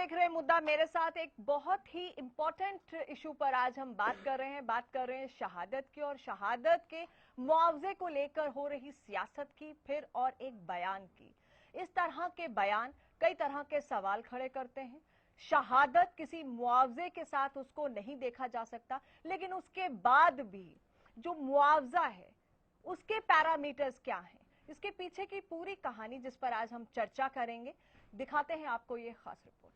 देख रहे हैं मुद्दा। मेरे साथ एक बहुत ही इम्पोर्टेंट इशू पर आज हम बात कर रहे हैं शहादत की, और शहादत के मुआवजे को लेकर हो रही सियासत की, फिर और एक बयान की। इस तरह के बयान कई तरह के सवाल खड़े करते हैं। शहादत किसी मुआवजे के साथ उसको नहीं देखा जा सकता, लेकिन उसके बाद भी जो मुआवजा है उसके पैरामीटर्स क्या हैं, इसके पीछे की पूरी कहानी जिस पर आज हम चर्चा करेंगे। दिखाते हैं आपको ये खास रिपोर्ट।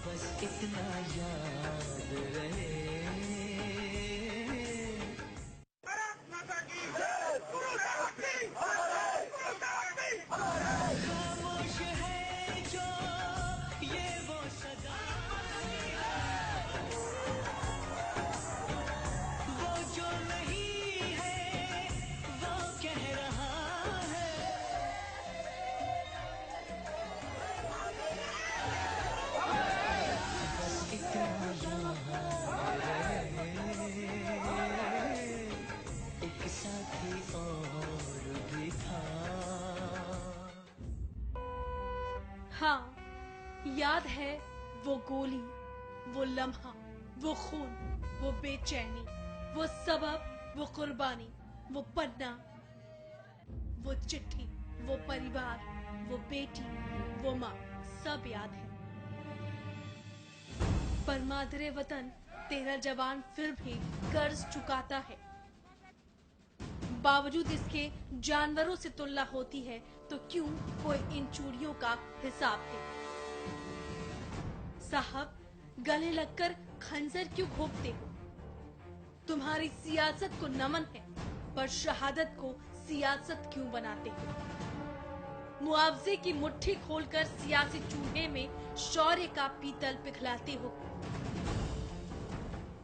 बस इतना याद रहे, खामोश है जो ये वो सदा, वो जो नहीं है वो कह रहा है। बस इतना याद रहे, एक साथी और भी था। हाँ, याद है वो गोली, वो लम्हा, वो खून, वो बेचैनी, वो सबब, वो कुर्बानी, वो पन्ना, वो चिट्ठी, वो परिवार, वो बेटी, वो माँ, सब याद है। पर मादरे वतन तेरा जवान फिर भी कर्ज चुकाता है। बावजूद इसके जानवरों से तुलना होती है तो क्यों कोई इन चूड़ियों का हिसाब दे। साहब, गले लगकर खंजर क्यों घोंपते हो? तुम्हारी सियासत को नमन है, पर शहादत को सियासत क्यों बनाते हो? मुआवजे की मुट्ठी खोलकर सियासी चूल्हे में शौर्य का पीतल पिघलाते हो।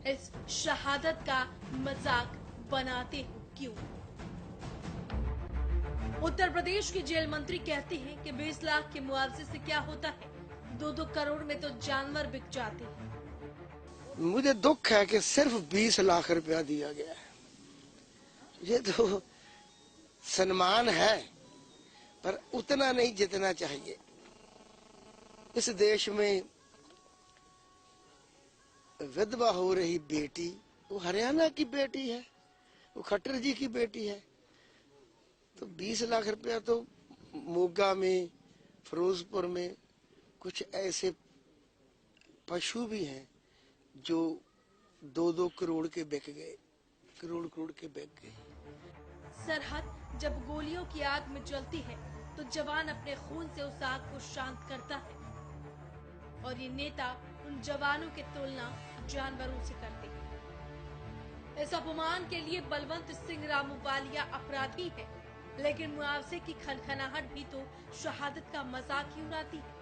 इस शहादत का मजाक बनाते हो क्यों? उत्तर प्रदेश के जेल मंत्री कहते हैं कि 20 लाख के मुआवजे से क्या होता है, 2-2 करोड़ में तो जानवर बिक जाते हैं। मुझे दुख है कि सिर्फ 20 लाख रुपया दिया गया है। ये तो सम्मान है, पर उतना नहीं जितना चाहिए। इस देश में विधवा हो रही बेटी, वो हरियाणा की बेटी है, वो खट्टर जी की बेटी है, तो 20 लाख रुपया तो मोगा में, फिरोजपुर में कुछ ऐसे पशु भी हैं जो 2-2 करोड़ के बिक गए, करोड़ के बिक गए। सरहद जब गोलियों की आग में जलती है तो जवान अपने खून से उस आग को शांत करता है, और ये नेता उन जवानों की तुलना जानवरों से करते हैं। इस अपमान के लिए बलवंत सिंह रामूवालिया अपराधी है, लेकिन मुआवजे की खनखनाहट भी तो शहादत का मजाक ही उड़ाती है।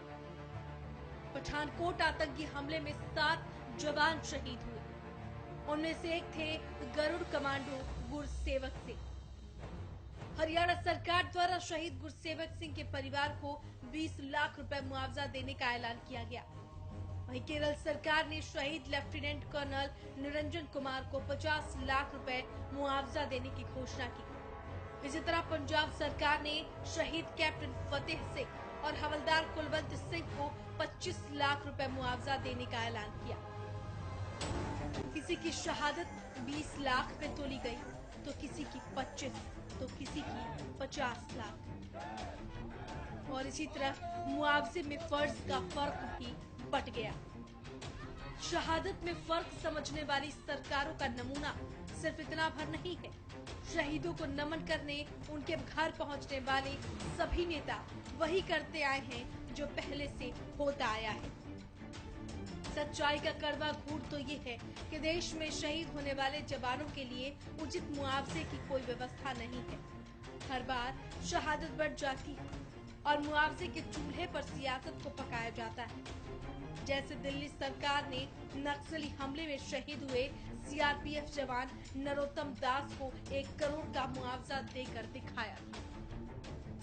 पठानकोट आतंकी हमले में 7 जवान शहीद हुए, उनमें से एक थे गरुड़ कमांडो गुरसेवक सिंह। हरियाणा सरकार द्वारा शहीद गुरसेवक सिंह के परिवार को 20 लाख रुपए मुआवजा देने का ऐलान किया गया। वहीं केरल सरकार ने शहीद लेफ्टिनेंट कर्नल निरंजन कुमार को 50 लाख रुपए मुआवजा देने की घोषणा की। इसी तरह पंजाब सरकार ने शहीद कैप्टन फतेह सिंह और हवलदार कुलवंत सिंह को 25 लाख रुपए मुआवजा देने का ऐलान किया। किसी की शहादत 20 लाख में तोली गई, तो किसी की 25, तो किसी की 50 लाख। और इसी तरह मुआवजे में फर्ज का फर्क भी बट गया। शहादत में फर्क समझने वाली सरकारों का नमूना सिर्फ इतना भर नहीं है। शहीदों को नमन करने उनके घर पहुंचने वाले सभी नेता वही करते आए हैं जो पहले से होता आया है। सच्चाई का कड़वा घूर तो ये है कि देश में शहीद होने वाले जवानों के लिए उचित मुआवजे की कोई व्यवस्था नहीं है। हर बार शहादत बढ़ जाती है और मुआवजे के चूल्हे पर सियासत को पकाया जाता है। जैसे दिल्ली सरकार ने नक्सली हमले में शहीद हुए सीआरपीएफ जवान नरोत्तम दास को 1 करोड़ का मुआवजा देकर दिखाया था।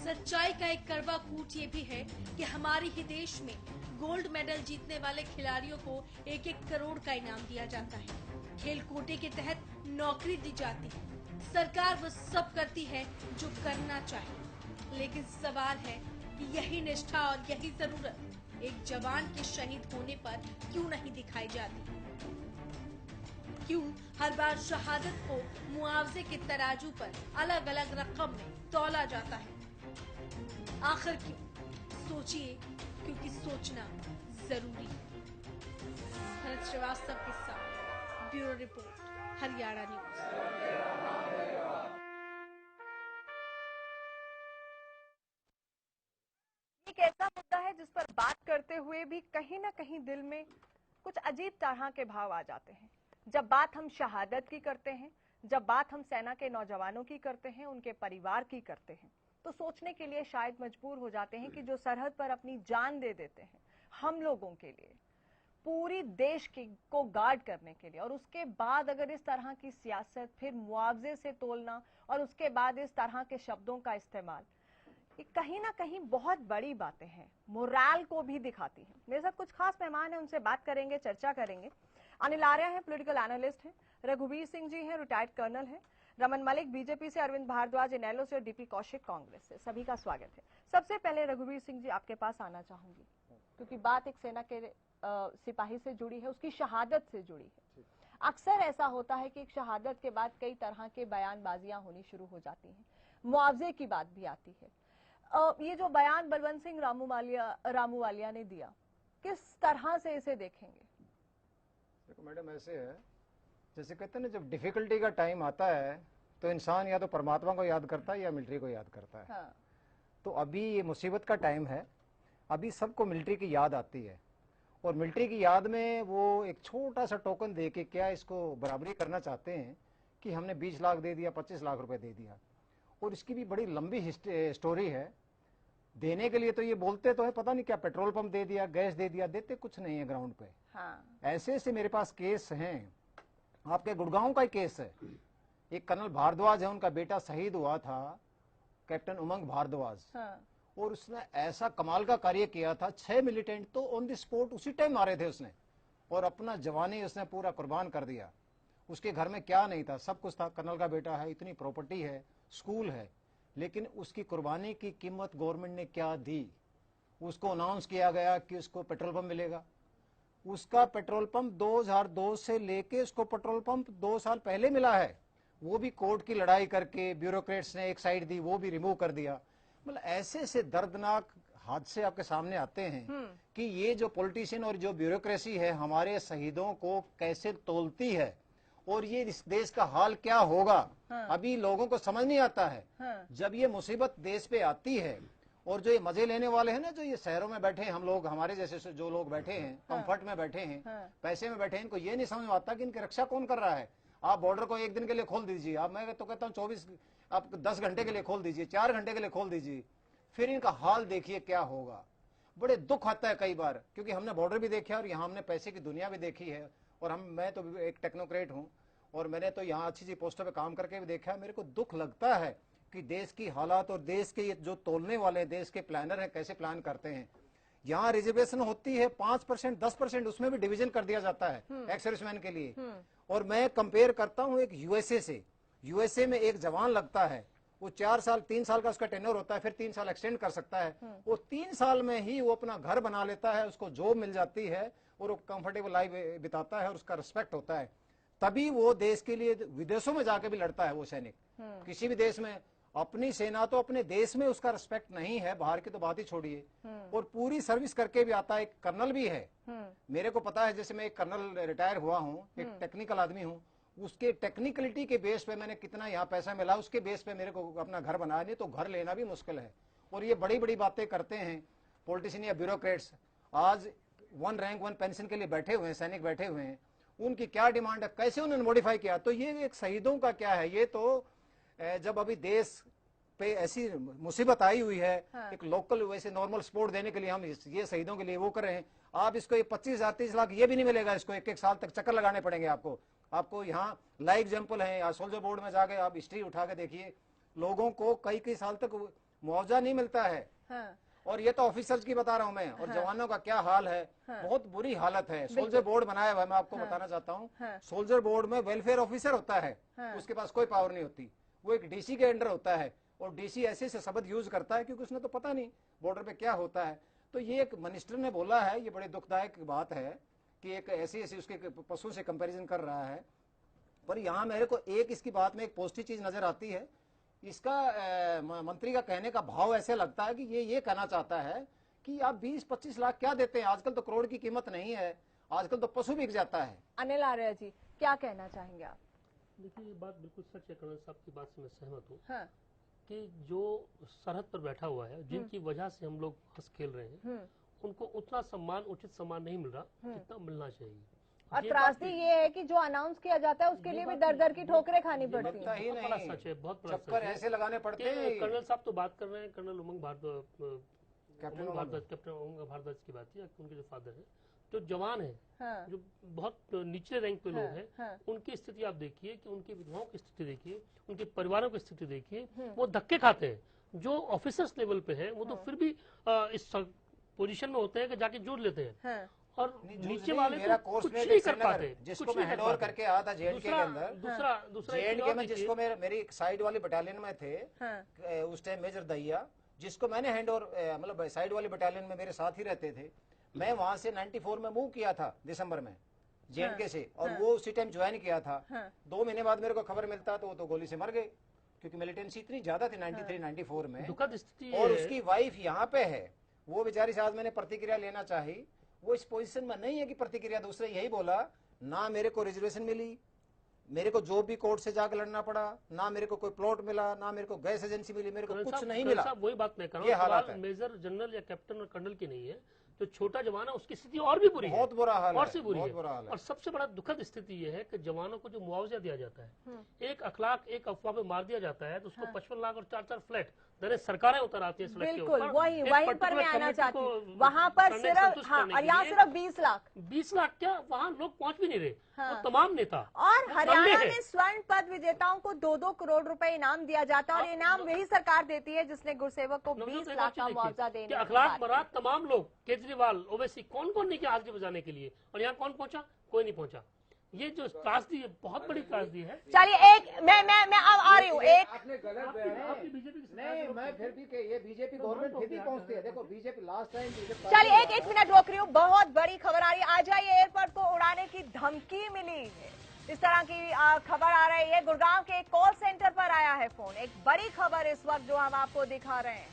सच्चाई का एक कड़वा कूट ये भी है कि हमारे ही देश में गोल्ड मेडल जीतने वाले खिलाड़ियों को 1-1 करोड़ का इनाम दिया जाता है। खेल कोटे के तहत नौकरी दी जाती है। सरकार वो सब करती है जो करना चाहिए, लेकिन सवाल है कि यही निष्ठा और यही जरूरत एक जवान के शहीद होने पर क्यों नहीं दिखाई जाती? क्यों हर बार शहादत को मुआवजे के तराजू पर अलग अलग रकम में तौला जाता है? आखिर क्यों? सोचिए, क्योंकि सोचना जरूरी है। भरत श्रीवास्तव के साथ ब्यूरो रिपोर्ट, हरियाणा न्यूज। एक ऐसा मुद्दा है जिस पर बात करते हुए भी कहीं ना कहीं दिल में कुछ अजीब तरह के भाव आ जाते हैं। जब बात हम शहादत की करते हैं, जब बात हम सेना के नौजवानों की करते हैं, उनके परिवार की करते हैं, तो सोचने के लिए शायद मजबूर हो जाते हैं कि जो सरहद पर अपनी जान दे देते हैं हम लोगों के लिए, पूरी देश को गार्ड करने के लिए, और उसके बाद अगर इस तरह की सियासत, फिर मुआवजे से तोलना और उसके बाद इस तरह के शब्दों का इस्तेमाल, ये कहीं ना कहीं बहुत बड़ी बातें हैं, मोराल को भी दिखाती हैं। मेरे साथ कुछ खास मेहमान हैं, उनसे बात करेंगे, चर्चा करेंगे। अनिल आर्या हैं, पॉलिटिकल एनालिस्ट हैं। रघुवीर सिंह जी हैं, रिटायर्ड कर्नल हैं। रमन मलिक बीजेपी से, अरविंद भारद्वाज इनेलो से और डीपी कौशिक कांग्रेस से। सभी का स्वागत है। सबसे पहले रघुवीर सिंह जी आपके पास आना चाहूंगी, क्योंकि बात एक सेना के सिपाही से जुड़ी है, उसकी शहादत से जुड़ी है। अक्सर ऐसा होता है कि एक शहादत के बाद कई तरह के बयानबाजियां होनी शुरू हो जाती हैं, मुआवजे की बात भी आती है। ये जो बयान बलवंत सिंह रामूवालिया ने दिया, किस तरह से इसे देखेंगे? देखो मैडम, ऐसे है जैसे कहते हैं ना, जब डिफिकल्टी का टाइम आता है तो इंसान या तो परमात्मा को याद करता है या मिलिट्री को याद करता है। हाँ। तो अभी ये मुसीबत का टाइम है, अभी सबको मिलिट्री की याद आती है, और मिलिट्री की याद में वो एक छोटा सा टोकन दे के क्या इसको बराबरी करना चाहते हैं कि हमने 20 लाख दे दिया, 25 लाख रुपए दे दिया। और इसकी भी बड़ी लंबी स्टोरी है। देने के लिए तो ये बोलते तो है, पता नहीं क्या पेट्रोल पंप दे दिया, गैस दे दिया, देते कुछ नहीं है ग्राउंड पे। हाँ। ऐसे ऐसे मेरे पास केस हैं। आपके गुड़गांव का ही केस है, एक कर्नल भारद्वाज है, उनका बेटा शहीद हुआ था, कैप्टन उमंग भारद्वाज। हाँ। और उसने ऐसा कमाल का कार्य किया था, 6 मिलिटेंट तो ऑन द स्पॉट उसी टाइम मारे थे उसने, और अपना जवानी उसने पूरा कुर्बान कर दिया। उसके घर में क्या नहीं था, सब कुछ था। कर्नल का बेटा है, इतनी प्रॉपर्टी है, स्कूल है, लेकिन उसकी कुर्बानी की कीमत गवर्नमेंट ने क्या दी? उसको अनाउंस किया गया कि उसको पेट्रोल पंप मिलेगा। उसका पेट्रोल पंप 2002 से लेके उसको पेट्रोल पंप 2 साल पहले मिला है, वो भी कोर्ट की लड़ाई करके ब्यूरोक्रेट्स ने एक साइड दी, वो भी रिमूव कर दिया। मतलब ऐसे ऐसे दर्दनाक हादसे आपके सामने आते हैं कि ये जो पॉलिटिशियन और जो ब्यूरोक्रेसी है हमारे शहीदों को कैसे तोलती है, और ये इस देश का हाल क्या होगा। हाँ। अभी लोगों को समझ नहीं आता है। हाँ। जब ये मुसीबत देश पे आती है, और जो ये मजे लेने वाले हैं ना, जो ये शहरों में बैठे हैं, हम लोग, हमारे जैसे जो लोग बैठे हैं, कंफर्ट में बैठे हैं, पैसे में बैठे हैं, इनको ये नहीं समझ में आता कि इनकी रक्षा कौन कर रहा है। आप बॉर्डर को एक दिन के लिए खोल दीजिए, आप, मैं तो कहता हूँ 24, आप 10 घंटे के लिए खोल दीजिए, 4 घंटे के लिए खोल दीजिए, फिर इनका हाल देखिए क्या होगा। बड़े दुख आता है कई बार, क्योंकि हमने बॉर्डर भी देखा और यहाँ हमने पैसे की दुनिया भी देखी है, और मैं तो एक टेक्नोक्रेट हूँ, और मैंने तो यहाँ अच्छी सी पोस्टों पे काम करके भी देखा है। मेरे को दुख लगता है कि देश की हालात और देश के ये जो तोलने वाले देश के प्लानर हैं कैसे प्लान करते हैं। यहाँ रिजर्वेशन होती है 5%, 10%, उसमें भी डिवीजन कर दिया जाता है एक्स सर्विसमैन के लिए। और मैं कंपेयर करता हूँ एक यूएसए से। यूएसए में एक जवान लगता है, वो 4 साल 3 साल का उसका टेन्योर होता है, फिर 3 साल एक्सटेंड कर सकता है। वो 3 साल में ही वो अपना घर बना लेता है, उसको जॉब मिल जाती है, और वो कंफर्टेबल लाइफ बिताता है, और उसका रिस्पेक्ट होता है। तभी वो देश के लिए विदेशों में जाके भी लड़ता है वो सैनिक। किसी भी देश में अपनी सेना तो अपने देश में उसका रिस्पेक्ट नहीं है, बाहर की तो बात ही छोड़िए, और पूरी सर्विस करके भी आता है। एक कर्नल भी है, मेरे को पता है, जैसे मैं एक कर्नल रिटायर हुआ हूँ, एक टेक्निकल आदमी हूँ, उसके टेक्निकलिटी के बेस पे मैंने कितना यहाँ पैसा मिला, उसके बेस पे मेरे को अपना घर बनाया, नहीं तो घर लेना भी मुश्किल है। और ये बड़ी बड़ी बातें करते हैं पॉलिटिशियन या ब्यूरोक्रेट्स। आज 1 रैंक 1 पेंशन के लिए बैठे हुए हैं, सैनिक बैठे हुए हैं, उनकी क्या डिमांड है, कैसे उन्होंने मॉडिफाई किया। तो ये एक शहीदों का क्या है, ये तो जब अभी देश पे ऐसी मुसीबत आई हुई है, एक लोकल वैसे नॉर्मल सपोर्ट देने के लिए हम ये शहीदों के लिए वो कर रहे हैं। आप इसको ये 25,000 30 लाख ये भी नहीं मिलेगा, इसको 1-1 साल तक चक्कर लगाने पड़ेंगे आपको यहाँ लाइव एग्जाम्पल है, सोल्जर बोर्ड में जाके आप हिस्ट्री उठा के देखिए, लोगों को कई साल तक मुआवजा नहीं मिलता है। और ये तो ऑफिसर्स की बता रहा हूँ मैं, और जवानों का क्या हाल है, बहुत बुरी हालत है। सोल्जर बोर्ड बनाया हुआ है, मैं आपको बताना चाहता हूँ। सोल्जर बोर्ड में वेलफेयर ऑफिसर होता है, उसके पास कोई पावर नहीं होती, वो एक डीसी के अंडर होता है, और डीसी ऐसे से शब्द यूज करता है क्योंकि उसने तो पता नहीं बॉर्डर पे क्या होता है। तो ये एक मिनिस्टर ने बोला है, ये बड़े दुखदायक बात है कि एक ऐसी उसके पशु से कंपैरिजन कर रहा है। पर यहाँ मेरे को एक इसकी बात में एक पॉजिटिव चीज नजर आती है। इसका मंत्री का कहने का भाव ऐसे लगता है कि ये कहना चाहता है कि आप 20-25 लाख क्या देते हैं, आजकल तो करोड़ की कीमत नहीं है, आजकल तो पशु बिक जाता है। अनिल आर्य जी, क्या कहना चाहेंगे आप? देखिए, ये बात बिल्कुल सच है, कर्नल साहब की बात से मैं सहमत हूँ। हाँ। कि जो सरहद पर बैठा हुआ है, जिनकी वजह से हम लोग हंस खेल रहे हैं, उनको उतना सम्मान, उचित सम्मान नहीं मिल रहा जितना मिलना चाहिए। और त्रासदी ये है कि जो अनाउंस किया जाता है उसके लिए भी दर दर की ठोकरें खानी पड़ती हैं। बहुत बड़ा सच है, बहुत बड़ा चक्कर ऐसे लगाने पड़ते हैं। कर्नल साहब तो बात कर रहे हैं, कर्नल उमंग भारद्वाज, कैप्टन उमंग भारद्वाज की बात है, उनके जो फादर है, जो जवान है, हाँ। जो बहुत निचले रैंक पे लोग हैं, उनकी स्थिति आप देखिए, कि उनकी विधवाओं की स्थिति देखिए, उनके परिवारों की स्थिति देखिए, वो धक्के खाते हैं। जो ऑफिसर्स लेवल पे हैं वो तो फिर भी इस पोजीशन में होते हैं कि जाके जुड़ लेते हैं, और नीचे वाले मेरा तो कोर्स कुछ में नहीं कर पाते, जिसको मैं हैंडओवर करके आया था जेएनके के अंदर। दूसरा जेएनके में जिसको मेरी साइड वाली बटालियन में थे उस टाइम मेजर दहिया, जिसको मैंने हैंडओवर मतलब साइड वाली बटालियन में मेरे साथ ही रहते थे। मैं वहां से 94 में मूव किया था दिसंबर में जेएनके से, और वो उसी टाइम ज्वाइन किया था। 2 महीने बाद मेरे को खबर मिलता तो वो तो गोली से मर गए, क्योंकि मिलिटेंसी इतनी ज्यादा थी 93-94 में। दुखद स्थिति और उसकी वाइफ यहाँ पे है, वो बेचारी साथ मैंने प्रतिक्रिया लेना चाही, वो इस पोजीशन में नहीं है कि प्रतिक्रिया। दूसरे यही बोला, ना मेरे को रिजर्वेशन मिली, मेरे को जो भी कोर्ट से जाकर लड़ना पड़ा, ना मेरे को कोई प्लॉट मिला, ना मेरे को गैस एजेंसी मिली, मेरे को कुछ नहीं मिला। वही बात मैं कर ये रहा हालात हूँ, है। मेजर जनरल या कैप्टन और कर्नल की नहीं है, जो छोटा जवान है उसकी स्थिति और भी बुरी है, बहुत बुरा हाल और है, से बुरी बहुत है। बुरा हाल है। और सबसे बड़ा दुखद स्थिति ये है कि जवानों को जो मुआवजा दिया जाता है, एक अखलाक एक अफवाह पे मार दिया जाता है तो उसको 55 लाख और 4 फ्लैट सरकारें उतर आती है सड़क के बिल्कुल, ऊपर। वही पर मैं आना चाहती हूँ। वहाँ पर सिर्फ और यहाँ सिर्फ 20 लाख क्या, वहाँ लोग पहुँच भी नहीं रहे। हाँ। तो तमाम नेता और हरियाणा है। में स्वर्ण पद विजेताओं को 2-2 करोड़ रुपए इनाम दिया जाता है, और इनाम वही सरकार देती है जिसने गुरसेवक को 20 लाख का मुआवजा देने की अखलाक बात बरात तमाम लोग, केजरीवाल, ओवैसी, कौन कौन नहीं किया हाजिरी बजाने के लिए, और यहाँ कौन पहुंचा? कोई नहीं पहुंचा। ये जो त्रासदी है, बहुत बड़ी त्रासदी है। चलिए एक मैं अब आ रही हूँ। एक आपने गलत नहीं, मैं फिर भी ये बीजेपी गवर्नमेंट फिर भी पहुंचती है। देखो बीजेपी लास्ट टाइम, चलिए एक मिनट रोक रही हूँ। बहुत बड़ी खबर आ रही है, आ जाइए। एयरपोर्ट को उड़ाने की धमकी मिली है, इस तरह की खबर आ रही है। गुड़गांव के एक कॉल सेंटर पर आया है फोन। एक बड़ी खबर इस वक्त जो हम आपको दिखा रहे हैं,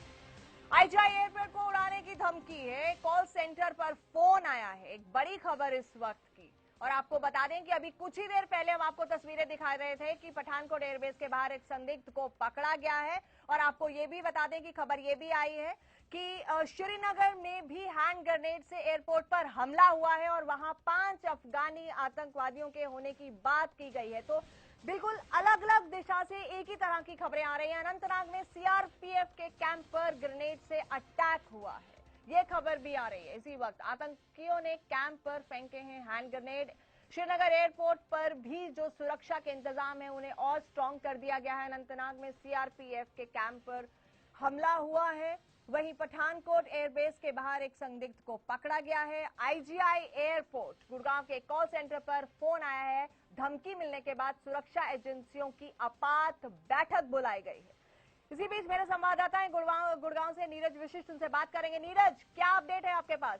आईजीआई एयरपोर्ट को उड़ाने की धमकी है, कॉल सेंटर पर फोन आया है। एक बड़ी खबर इस वक्त की। और आपको बता दें कि अभी कुछ ही देर पहले हम आपको तस्वीरें दिखा रहे थे कि पठानकोट एयरबेस के बाहर एक संदिग्ध को पकड़ा गया है। और आपको ये भी बता दें कि खबर ये भी आई है कि श्रीनगर में भी हैंड ग्रेनेड से एयरपोर्ट पर हमला हुआ है, और वहां 5 अफगानी आतंकवादियों के होने की बात की गई है। तो बिल्कुल अलग अलग दिशा से एक ही तरह की खबरें आ रही हैं। अनंतनाग में सीआरपीएफ के कैंप पर ग्रेनेड से अटैक हुआ है, ये खबर भी आ रही है। इसी वक्त आतंकियों ने कैंप पर फेंके हैं हैंड ग्रेनेड। श्रीनगर एयरपोर्ट पर भी जो सुरक्षा के इंतजाम है उन्हें और स्ट्रॉन्ग कर दिया गया है। अनंतनाग में सीआरपीएफ के कैंप पर हमला हुआ है। वहीं पठानकोट एयरबेस के बाहर एक संदिग्ध को पकड़ा गया है। आईजीआई एयरपोर्ट गुड़गांव के कॉल सेंटर पर फोन आया है। धमकी मिलने के बाद सुरक्षा एजेंसियों की आपात बैठक बुलाई गई है। इसी बीच मेरे संवाददाता हैं गुड़गांव से नीरज विशिष्ट, उनसे बात करेंगे। नीरज, क्या अपडेट है आपके पास?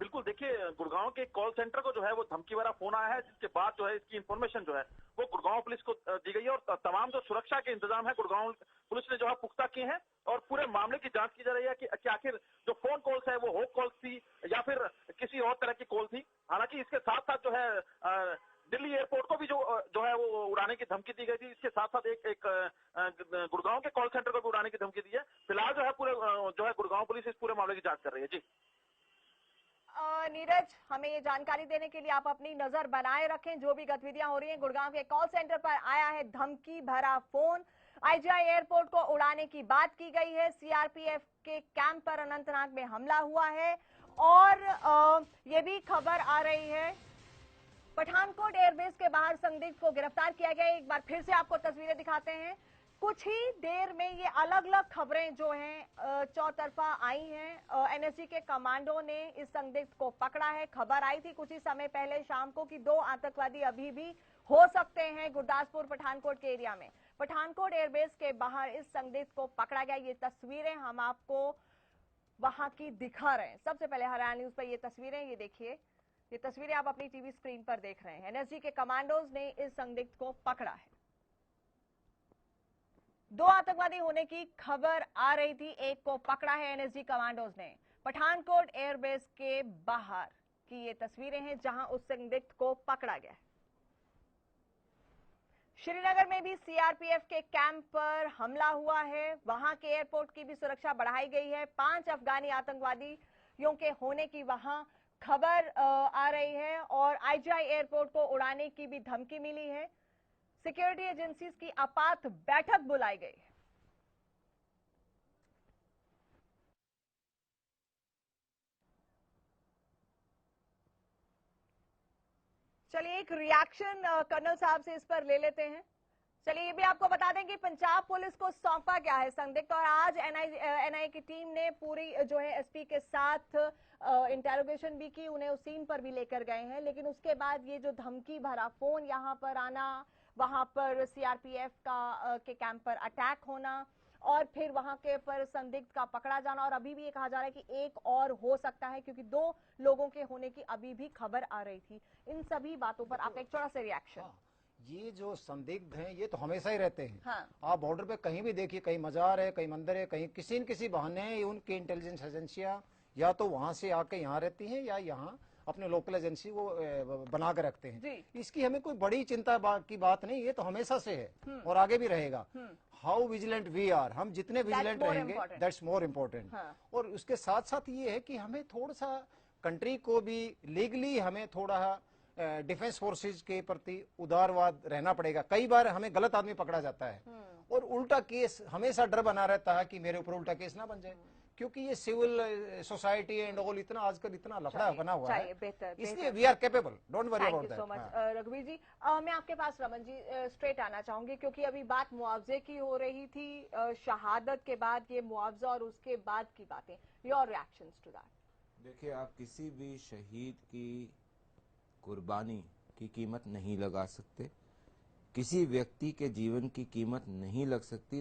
बिल्कुल, देखिए गुड़गांव के कॉल सेंटर को जो है वो धमकी वाला फोन आया है, जिसके बाद जो है इसकी इन्फॉर्मेशन जो है वो गुड़गांव पुलिस को दी गई है। और तमाम जो सुरक्षा के इंतजाम है गुड़गांव पुलिस ने जो है पुख्ता किए हैं, और पूरे मामले की जांच की जा रही है कि आखिर जो फोन कॉल्स है वो होप कॉल्स थी या फिर किसी और तरह की कॉल थी। हालांकि इसके साथ साथ जो है दिल्ली एयरपोर्ट को भी जो है वो उड़ाने की धमकी दी गई थी। इसके साथ साथ एक गुड़गांव के कॉल सेंटर को भी उड़ाने की धमकी दी है। फिलहाल जो है पूरे जो है गुड़गांव पुलिस इस पूरे मामले की जांच कर रही है। जी नीरज, हमें ये जानकारी देने के लिए आप अपनी नजर बनाए रखें, जो भी गतिविधियां हो रही हैं। गुड़गांव के कॉल सेंटर पर आया है धमकी भरा फोन। आईजीआई एयरपोर्ट को उड़ाने की बात की गई है। सीआरपीएफ के कैंप पर अनंतनाग में हमला हुआ है। और ये भी खबर आ रही है पठानकोट एयरबेस के बाहर संदिग्ध को गिरफ्तार किया गया। एक बार फिर से आपको तस्वीरें दिखाते हैं। कुछ ही देर में ये अलग अलग खबरें जो हैं चौतरफा आई हैं। एनएसजी के कमांडो ने इस संदिग्ध को पकड़ा है। खबर आई थी कुछ ही समय पहले शाम को कि 2 आतंकवादी अभी भी हो सकते हैं गुरदासपुर पठानकोट के एरिया में। पठानकोट एयरबेस के बाहर इस संदिग्ध को पकड़ा गया। ये तस्वीरें हम आपको वहां की दिखा रहे हैं। सबसे पहले हरियाणा न्यूज पर ये तस्वीरें, ये देखिए, ये तस्वीरें आप अपनी टीवी स्क्रीन पर देख रहे हैं। एनएसजी के कमांडोज ने इस संदिग्ध को पकड़ा है। 2 आतंकवादी होने की खबर आ रही थी, एक को पकड़ा है एनएसजी कमांडोज ने। पठानकोट एयरबेस के बाहर की ये तस्वीरें हैं जहां उस संदिग्ध को पकड़ा गया है। श्रीनगर में भी सीआरपीएफ के कैंप पर हमला हुआ है। वहां के एयरपोर्ट की भी सुरक्षा बढ़ाई गई है। 5 अफगानी आतंकवादियों के होने की वहां खबर आ रही है और आईजीआई एयरपोर्ट को उड़ाने की भी धमकी मिली है। सिक्योरिटी एजेंसीज की आपात बैठक बुलाई गई है। चलिए एक रिएक्शन कर्नल साहब से इस पर ले लेते हैं। चलिए ये भी आपको बता दें कि पंजाब पुलिस को सौंपा गया है संदिग्ध और आज एनआईए की टीम ने पूरी जो है एसपी के साथ इंटेरोगेशन भी की, उन्हें उस सीन पर भी लेकर गए हैं। लेकिन उसके बाद ये जो धमकी भरा फोन यहां पर आना, वहां पर सीआरपीएफ के कैंप पर अटैक होना और फिर वहां के पर संदिग्ध का पकड़ा जाना और अभी भी ये कहा जा रहा है कि एक और हो सकता है क्योंकि 2 लोगों के होने की अभी भी खबर आ रही थी। इन सभी बातों पर आपका एक छोटा सा रिएक्शन। ये जो संदिग्ध हैं ये तो हमेशा ही रहते हैं। हाँ। आप बॉर्डर पे कहीं भी देखिए, कहीं मजार है, कहीं मंदिर है, कहीं किसी न किसी बहाने उनकी इंटेलिजेंस एजेंसियां या तो वहां से आके यहाँ रहती हैं या यहाँ अपने लोकल एजेंसी को बना के रखते हैं। इसकी हमें कोई बड़ी चिंता की बात नहीं, ये तो हमेशा से है और आगे भी रहेगा। हाउ विजिलेंट वी आर, हम जितने विजिलेंट रहेंगे दैट्स मोर इम्पोर्टेंट। और उसके साथ साथ ये है कि हमें थोड़ा सा कंट्री को भी लीगली हमें थोड़ा डिफेंस फोर्सेज के प्रति उदारवाद रहना पड़ेगा। कई बार हमें गलत आदमी पकड़ा जाता है और उल्टा केस हमेशा डर बना रहता है कि मेरे ऊपर उल्टा केस ना बन जाए, क्योंकि ये सिविल सोसाइटी एंड ऑल इतना आजकल इतना लफड़ा बना हुआ है। इसलिए we are capable, don't worry about that. Thank you so much रघुवीर जी। मैं आपके पास रमन जी स्ट्रेट आना चाहूंगी क्योंकि अभी बात मुआवजे की हो रही थी, शहादत के बाद ये मुआवजा और उसके बाद की बातें, योर रिएक्शंस टू दैट। देखिए, आप किसी भी शहीद की कुर्बानी की कीमत नहीं लगा सकते, किसी व्यक्ति के जीवन की कीमत नहीं लग सकती।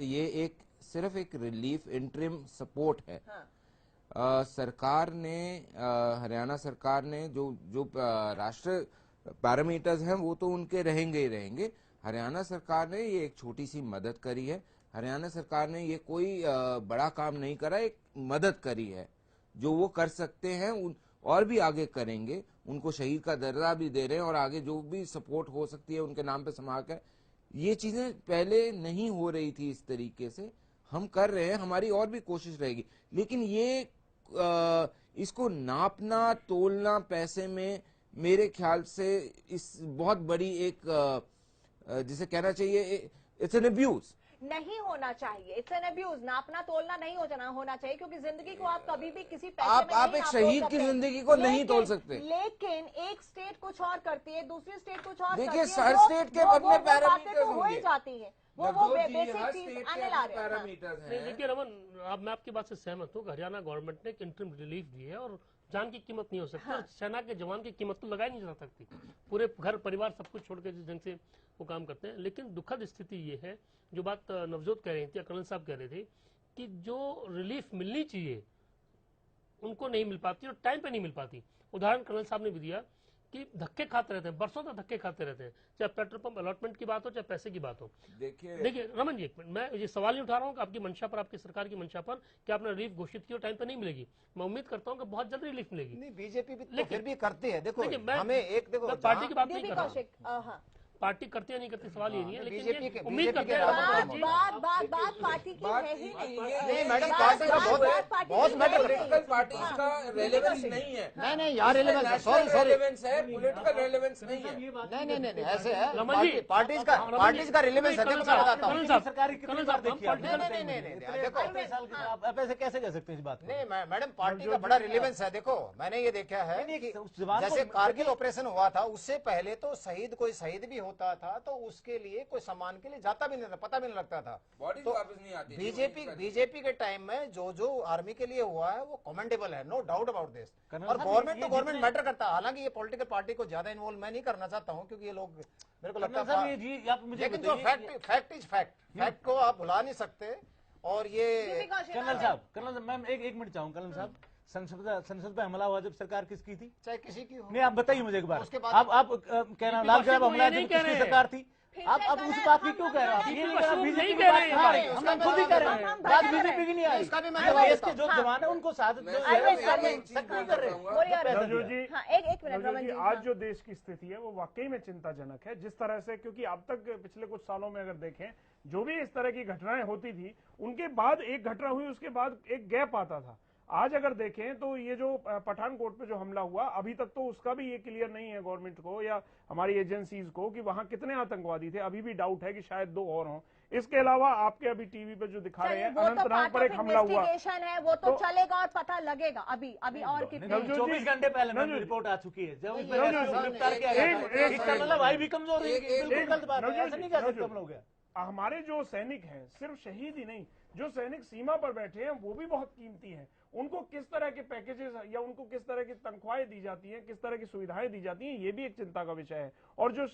ये एक सिर्फ एक रिलीफ इंटरिम सपोर्ट है। सरकार ने हरियाणा सरकार ने जो राष्ट्रीय पैरामीटर्स हैं वो तो उनके रहेंगे ही रहेंगे। हरियाणा सरकार ने ये एक छोटी सी मदद करी है। हरियाणा सरकार ने ये कोई बड़ा काम नहीं करा, एक मदद करी है जो वो कर सकते हैं और भी आगे करेंगे। उनको शहीद का दर्जा भी दे रहे हैं और आगे जो भी सपोर्ट हो सकती है उनके नाम पे समा कर। ये चीजें पहले नहीं हो रही थी इस तरीके से, हम कर रहे हैं, हमारी और भी कोशिश रहेगी। लेकिन ये इसको नापना तोलना पैसे में मेरे ख्याल से इस बहुत बड़ी एक जिसे कहना चाहिए इट्स एन अब्यूज नहीं होना चाहिए। It's an abuse. नापना तोलना नहीं होना चाहिए क्योंकि जिंदगी को आप कभी भी किसी पैसे में आप एक शहीद की जिंदगी को नहीं तोल सकते। लेकिन एक स्टेट कुछ और करती है, दूसरी स्टेट कुछ और देखिए, करती है। हर स्टेट के अपने पैरामीटर्स हो ही जाती है, वो बेसिक चीज आने ला रहे हैं। देखिए रमन, अब मैं आपकी बात से सहमत हूँ। हरियाणा गवर्नमेंट ने एक इंटरिम रिलीफ दी है और जान की कीमत नहीं हो सकती और सेना के जवान की कीमत तो लगाई नहीं जा सकती। पूरे घर परिवार सब कुछ छोड़ के जिस ढंग से वो काम करते हैं। लेकिन दुखद स्थिति ये है, जो बात नवजोत कह रही थी, कर्नल साहब कह रहे थे कि जो रिलीफ मिलनी चाहिए उनको नहीं मिल पाती और टाइम पे नहीं मिल पाती। उदाहरण कर्नल साहब ने भी दिया कि धक्के खाते रहते हैं, बरसों तक धक्के खाते रहते हैं, चाहे पेट्रोल पंप अलॉटमेंट की बात हो चाहे पैसे की बात हो। देखिए रमन जी, एक मिनट, मैं ये सवाल नहीं उठा रहा हूँ कि आपकी मंशा पर, आपकी सरकार की मंशा पर कि आपने रिलीफ घोषित की और टाइम पर नहीं मिलेगी। मैं उम्मीद करता हूँ कि बहुत जल्द रिलीफ मिलेगी। नहीं, बीजेपी भी तो फिर भी करती है। देखो, हमें एक देखो, पार्टी की बात नहीं कर रहा हूँ, पार्टी करती है नहीं करती सवाल ये नहीं है, लेकिन उम्मीद करते हैं बात पार्टी की है ही नहीं। मैडम, पार्टी का बहुत मैटर, पॉलिटिकल पार्टीज का रेलेवेंस नहीं है। नहीं यार, रेलेवेंस है, सॉरी रेलेवेंस है, पॉलिटिकल रेलेवेंस नहीं है। नहीं ऐसे है, पार्टीज का रेलेवेंस है। देखो मैं बताता हूँ, सरकारी कितनी बार देखी है? नहीं देखो, आप ऐसे कैसे कह सकते हैं इस बात को? नहीं मैडम, पार्टी का बड़ा रिलेवेंस है। देखो, मैंने ये देखा है कि जैसे कारगिल ऑपरेशन हुआ था उससे पहले तो शहीद कोई शहीद भी होता था तो उसके लिए कोई सम्मान के लिए जाता भी नहीं था, पता भी नहीं लगता था। बॉडी तो वापस नहीं आती। बीजेपी के टाइम में जो आर्मी के लिए हुआ है वो कमेंडेबल है, no doubt about this. Colonel और साहब, गवर्नमेंट ये तो गवर्नमेंट जितने- मैटर करता है। हालांकि ये पॉलिटिकल पार्टी को ज्यादा इन्वॉल्व मैं नहीं करना चाहता हूँ, क्योंकि ये लोग मेरे को लगता कर्नल साहब, है, ये जी आप मुझे लेकिन जो बताइए, फैक्ट इज फैक्ट को आप भुला नहीं सकते। और ये कर्नल साहब मैं एक मिनट चाहूँ। कर्नल साहब, संसद पे हमला हुआ जब सरकार किसकी थी? चाहे किसी की हो। नहीं, आप बताइए मुझे एक बार। उसके बाद- आप कह रहे हो लाल किला हमला जब किसकी सरकार थी? आप उस बात की क्यों कह रहे हो? आप ये नहीं कह रहे, बीजेपी की बात कह रहे हैं, हम खुद ही कह रहे हैं, बात बीजेपी की नहीं आई। उसका भी मैं देश के जो जवान है उनको साथ मैं जो सिर्फ है, एक चीज सख्त नहीं बोलना कर रहे। चाहूंगा। बोलिए पैसा अरविंद। दिया। जी, हाँ, एक मिनट नवजोत रमन जी, जी। आज हाँ। जो देश की स्थिति है वो वाकई में चिंताजनक है। जिस तरह से, क्योंकि अब तक पिछले कुछ सालों में अगर देखें, जो भी इस तरह की घटनाएं होती थी, उनके बाद एक घटना हुई, उसके बाद एक गैप आता था। आज अगर देखें तो ये जो पठानकोट पे जो हमला हुआ, अभी तक तो उसका भी ये क्लियर नहीं है गवर्नमेंट को या हमारी एजेंसीज को कि वहां कितने आतंकवादी थे। अभी भी डाउट है कि शायद 2 और हों। इसके अलावा आपके अभी टीवी पे जो दिखा रहे हैं, वो तो अनंतनाग पर एक हमला हुआ, इन्वेस्टिगेशन है, वो तो चलेगा और पता लगेगा। अभी और कितने नवजोत जी, 24 घंटे पहले मैम नवजोत- रिपोर्ट आ चुकी है, जब नवजोत- गिरफ्तार किया गया था। एक- इसका मतलब भाई भी कमजोर है, एक- बिल्कुल गलत बात है, नवजोत ऐसा जी, नहीं कह सकते नवजोत। हम लोग। हमारे जो सैनिक हैं, सिर्फ शहीद ही नहीं, जो सैनिक सीमा पर बैठे हैं वो भी बहुत कीमती हैं। उनको किस तरह के पैकेजेस या उनको किस तरह की तनख्वाहें दी जाती हैं, किस तरह की सुविधाएं दी जाती हैं, ये भी एक चिंता का विषय है। और जो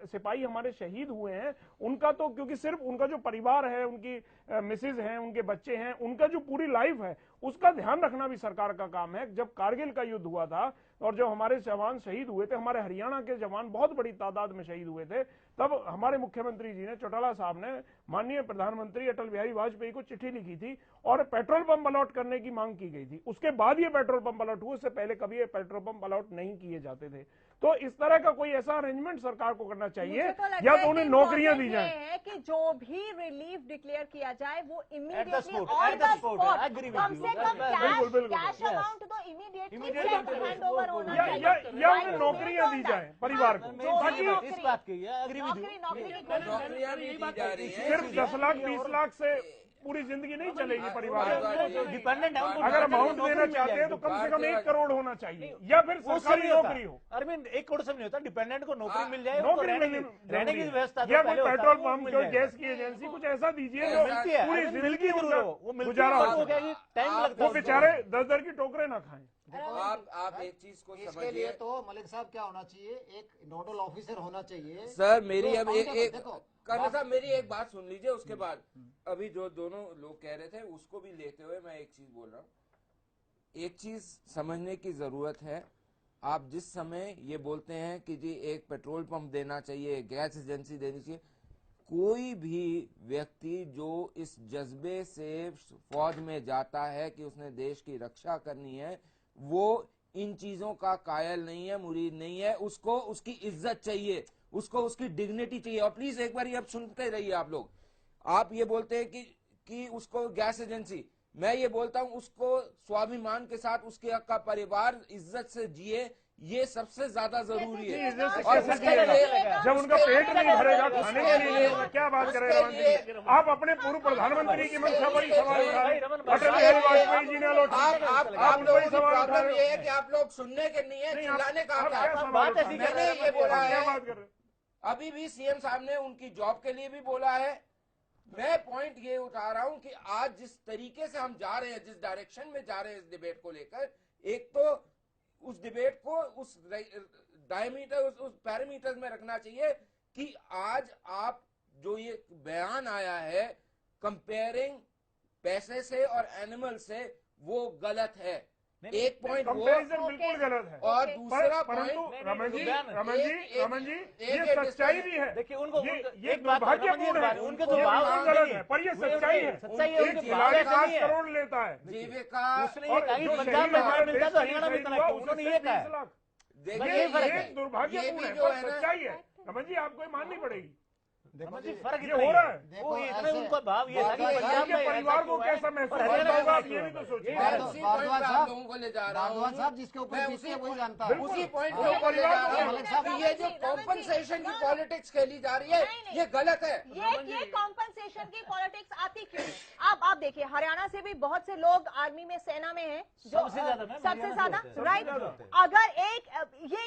सिपाही हमारे शहीद हुए हैं, उनका तो, क्योंकि सिर्फ उनका जो परिवार है, उनकी मिसेज हैं, उनके बच्चे हैं, उनका जो पूरी लाइफ है, उसका ध्यान रखना भी सरकार का काम है। जब कारगिल का युद्ध हुआ था और जब हमारे जवान शहीद हुए थे, हमारे हरियाणा के जवान बहुत बड़ी तादाद में शहीद हुए थे, तब हमारे मुख्यमंत्री जी ने, चौटाला साहब ने, माननीय प्रधानमंत्री अटल बिहारी वाजपेयी को चिट्ठी लिखी थी और पेट्रोल पंप अलॉट करने की मांग की गई थी। उसके बाद ये पेट्रोल पंप अलॉट हुए, उससे पहले कभी ये पेट्रोल पंप अलॉट नहीं किए जाते थे। तो इस तरह का कोई ऐसा अरेंजमेंट सरकार को करना चाहिए, मुझे तो लगता या है तो उन्हें कि नौकरियां important दी जाएं। ये है कि जो भी रिलीफ डिक्लेयर किया जाए वो immediately spot, on at the the spot, spot, I agree with come you. से कम बिल्कुल, बिल्कुल, कैश yes. अमाउंट तो इमीडिएटली Immediately हैंड ओवर होना या चाहिए। उन्हें नौकरियां दी जाए परिवार को, ताकि इस बात की एग्री विद यू। नौकरी की कोई नौकरियां भी दी जा रही हैं। सिर्फ 10 लाख 20 लाख से पूरी जिंदगी नहीं चलेगी परिवार में। डिपेंडेंट है उनको, अगर अमाउंट देना चाहते हैं तो कम से कम 1 करोड़ होना चाहिए, या फिर वो सरकारी नहीं होता। नौकरी हो। अरविंद, 1 करोड़ से नहीं होता, डिपेंडेंट को नौकरी मिल जाए, उनको नौकरी रहने की व्यवस्था या जो कोई पहले होता पेट्रोल था, वो पंप, मिल कोई जाएगा। गैस की एजेंसी, कुछ ऐसा दीजिए जो मिलती है, पूरी अरविंद, जिंदगी मिलती जरूर उनका हो, वो मिलती गुजारा है, हो वो क्या है, टाइम आप- लगता है वो उसको। बेचारे 10 की टोकरे ना खाएं। आप एक चीज को इसके लिए समझिए तो मलिक साहब क्या होना चाहिए, एक नोडल ऑफिसर होना चाहिए। सर। मेरी तो अब एक देखो, कर्नल साहब, मेरी एक बात सुन लीजिए, उसके बाद अभी जो दोनों लोग कह रहे थे उसको भी लेते हुए मैं एक चीज बोल रहा हूँ। एक चीज समझने की जरूरत है। आप जिस समय ये बोलते हैं कि जी एक पेट्रोल पंप देना चाहिए, गैस एजेंसी देनी चाहिए, कोई भी व्यक्ति जो इस जज्बे से फौज में जाता है कि उसने देश की रक्षा करनी है, वो इन चीजों का कायल नहीं है, मुरीद नहीं है। उसको उसकी इज्जत चाहिए, उसको उसकी डिग्निटी चाहिए। और प्लीज एक बार ये अब सुनते रहिए आप लोग। आप ये बोलते हैं कि उसको गैस एजेंसी, मैं ये बोलता हूं उसको स्वाभिमान के साथ उसके का परिवार इज्जत से जिए, ये सबसे ज्यादा जरूरी है। और उसके लिए जब उनका पेट नहीं भरेगा खाने के लिए तो क्या बात करें रमन जी? आप अपने पूर्व प्रधानमंत्री की मंशा पर ही सवाल उठा रहे हैं। अटल बिहारी वाजपेयी जी ने अलॉट आप लोगों की प्रॉब्लम ये है कि आप लोग सुनने के नहीं है, चिल्लाने का आप आता क्या है। सवाल उठा रहे हैं? मैंने ये बोला क्या है, बात कर रहे हैं? अभी भी सीएम साहब ने उनकी जॉब के लिए भी बोला है। मैं पॉइंट ये उठा रहा हूं कि आज जिस तरीके से हम जा रहे हैं, जिस डायरेक्शन में जा रहे हैं इस डिबेट को लेकर, एक तो उस डिबेट को उस डायमीटर, उस पैरामीटर्स में रखना चाहिए कि आज आप जो ये बयान आया है कंपेयरिंग पैसे से और एनिमल से, वो गलत है। एक पॉइंट वो, कंपैरिजन बिल्कुल गलत है। और दूसरा परंतु पॉइंट, रमन जी, एक- रमन जी, एक- ये सच्चाई भी है। देखिए उनको ये एक बात दुर्भाग्यपूर्ण है, उनके जो ये भाव बिल्कुल नहीं गलत है, पर ये सच्चाई है। सच्चाई है, एक उनके भाव खिलाड़ी ऐसे 5 नहीं है। करोड़ लेता है, जीविका, उसने ये और कहा कि जो पंजाब शहीद में हमारे मिलता है देश तो के हरियाणा में शहीद इतना हुआ, है, उन्होंने उससे ये 20 कहा। लाख। देखिए ये फर्क है। दुर्भाग्यपूर्ण ये है, भी जो पर है ना- सच्चाई है। रमन जी, आपको ये माननी पड़ेगी। देखो जी, जी, फर्क ये इतना हो ही रहा है। है। देखो वो इतना ऐसे- उनका भाव ये था कि भारद्वाज पंजाब उनके में परिवार को ऐसा कैसा क्यों है महसूस और हरियाणा में होगा, ऐसा आप क्यों ये है? भी तो सोचिए। मैं उसी भारद्वाज पॉइंट पे साहब- आप लोगों को ले जा रहा हूँ। भारद्वाज साहब जिसके ऊपर मैं बीतती है उसी वही जानता है। उसी पॉइंट हाँ, के ऊपर ले जा रहा हूँ मलिक साहब, कि ये जो कॉम्पनसेशन की पॉलिटिक्स खेली जा रही है, नहीं, नहीं। ये गलत है। ये कॉम्पनसेशन की पॉलिटिक्स आती क्यों है? आप देखिए हरियाणा से भी बहुत से लोग आर्मी में, सेना में हैं, जो सबसे ज्यादा राइट। अगर ये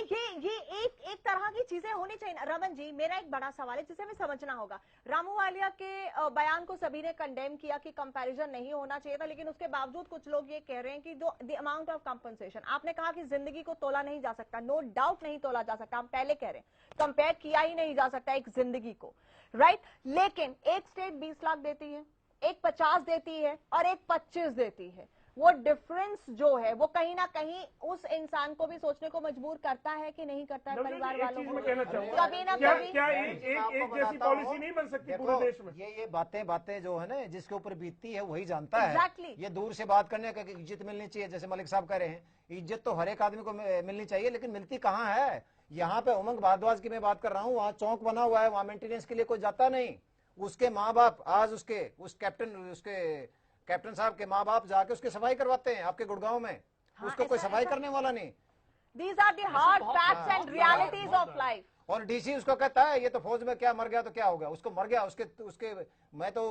एक तरह की चीजें होनी चाहिए। रमन जी, मेरा एक बड़ा सवाल है जिसे हमें समझना होगा। रामू वालिया के बयान को सभी ने कंडेम किया कि कंपैरिजन नहीं होना चाहिए था, लेकिन उसके बावजूद कुछ लोग ये कह रहे हैं कि जो द अमाउंट ऑफ कंपनसेशन, आपने कहा कि जिंदगी को तोला नहीं जा सकता, नो डाउट नहीं तोला जा सकता, हम पहले कह रहे हैं कंपेयर किया ही नहीं जा सकता एक जिंदगी को, राइट। लेकिन एक स्टेट 20 लाख देती है, एक 50 देती है और एक 25 देती है। वो डिफरेंस जो है वो कहीं ना कहीं उस इंसान को भी सोचने को मजबूर करता है कि नहीं करता है। परिवार वालों को कभी ना कभी क्या एक जैसी पॉलिसी नहीं बन सकती पूरे देश में? ये बातें जो है ना, जिसके ऊपर बीतती है वही जानता है। Exactly. ये दूर से बात करने का इज्जत मिलनी चाहिए, जैसे मलिक साहब कह रहे हैं, इज्जत तो हर एक आदमी को मिलनी चाहिए, लेकिन मिलती कहाँ है? यहाँ पे उमंग भारद्वाज की मैं बात कर रहा हूँ, वहाँ चौक बना हुआ है, वहाँ मेंटेनेंस के लिए कोई जाता नहीं। उसके माँ बाप आज उसके कैप्टन साहब के माँ बाप जाके उसकी सफाई करवाते हैं आपके गुड़गांव में। उसको कोई सफाई करने वाला नहीं। These are the hard facts and realities of life. और डीसी उसको कहता है ये तो फौज में क्या मर गया तो क्या हो गया, उसको मर गया उसके मैं तो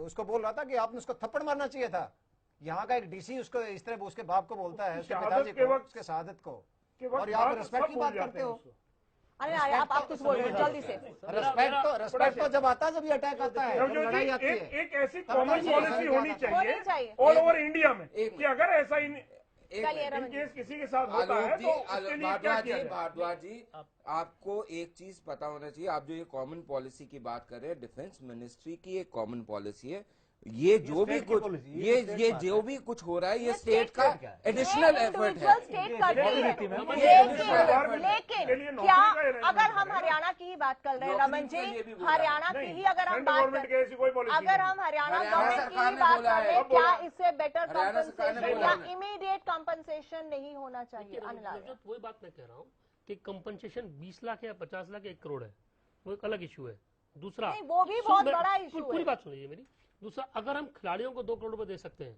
उसको बोल रहा था कि आपने उसको थप्पड़ मारना चाहिए था। यहाँ का एक डीसी उसको इस तरह उसके बाप को बोलता है, उसके पिताजी को, उसके शहादत को, और यहाँ पे रिस्पेक्ट की बात करते हो। अरे आप कुछ बोल रहे हो जल्दी से। रिस्पेक्ट तो जब आता है, जब ये अटैक आता है, जब लड़ाई आती है। एक ऐसी कॉमन पॉलिसी होनी चाहिए ऑल ओवर इंडिया में कि अगर ऐसा केस किसी के साथ होता है तो उसके लिए क्या किया जाए? भारद्वाज जी, आपको एक चीज पता होना चाहिए। आप जो ये कॉमन पॉलिसी की बात कर रहे हैं, डिफेंस मिनिस्ट्री की एक कॉमन पॉलिसी है। ये जो भी कुछ हो रहा है, ये स्टेट का एडिशनल एफर्ट है। लेकिन क्या अगर हम हरियाणा की ही बात कर रहे हैं रमन जी, हरियाणा की ही अगर हम बात करें, अगर हम हरियाणा गवर्नमेंट की ही बात कर रहे हैं, क्या इससे बेटर कंपनसेशन या इमीडिएट कंपनसेशन नहीं होना चाहिए? वही बात मैं कह रहा हूँ कि कंपनसेशन 20 लाख या 50 लाख 1 करोड़ है, वो एक अलग इशू है। दूसरा वो भी बहुत बड़ा इशू है। पूरी बात सुनिए मेरी। दूसरा, अगर हम खिलाड़ियों को 2 करोड़ रुपए दे सकते हैं,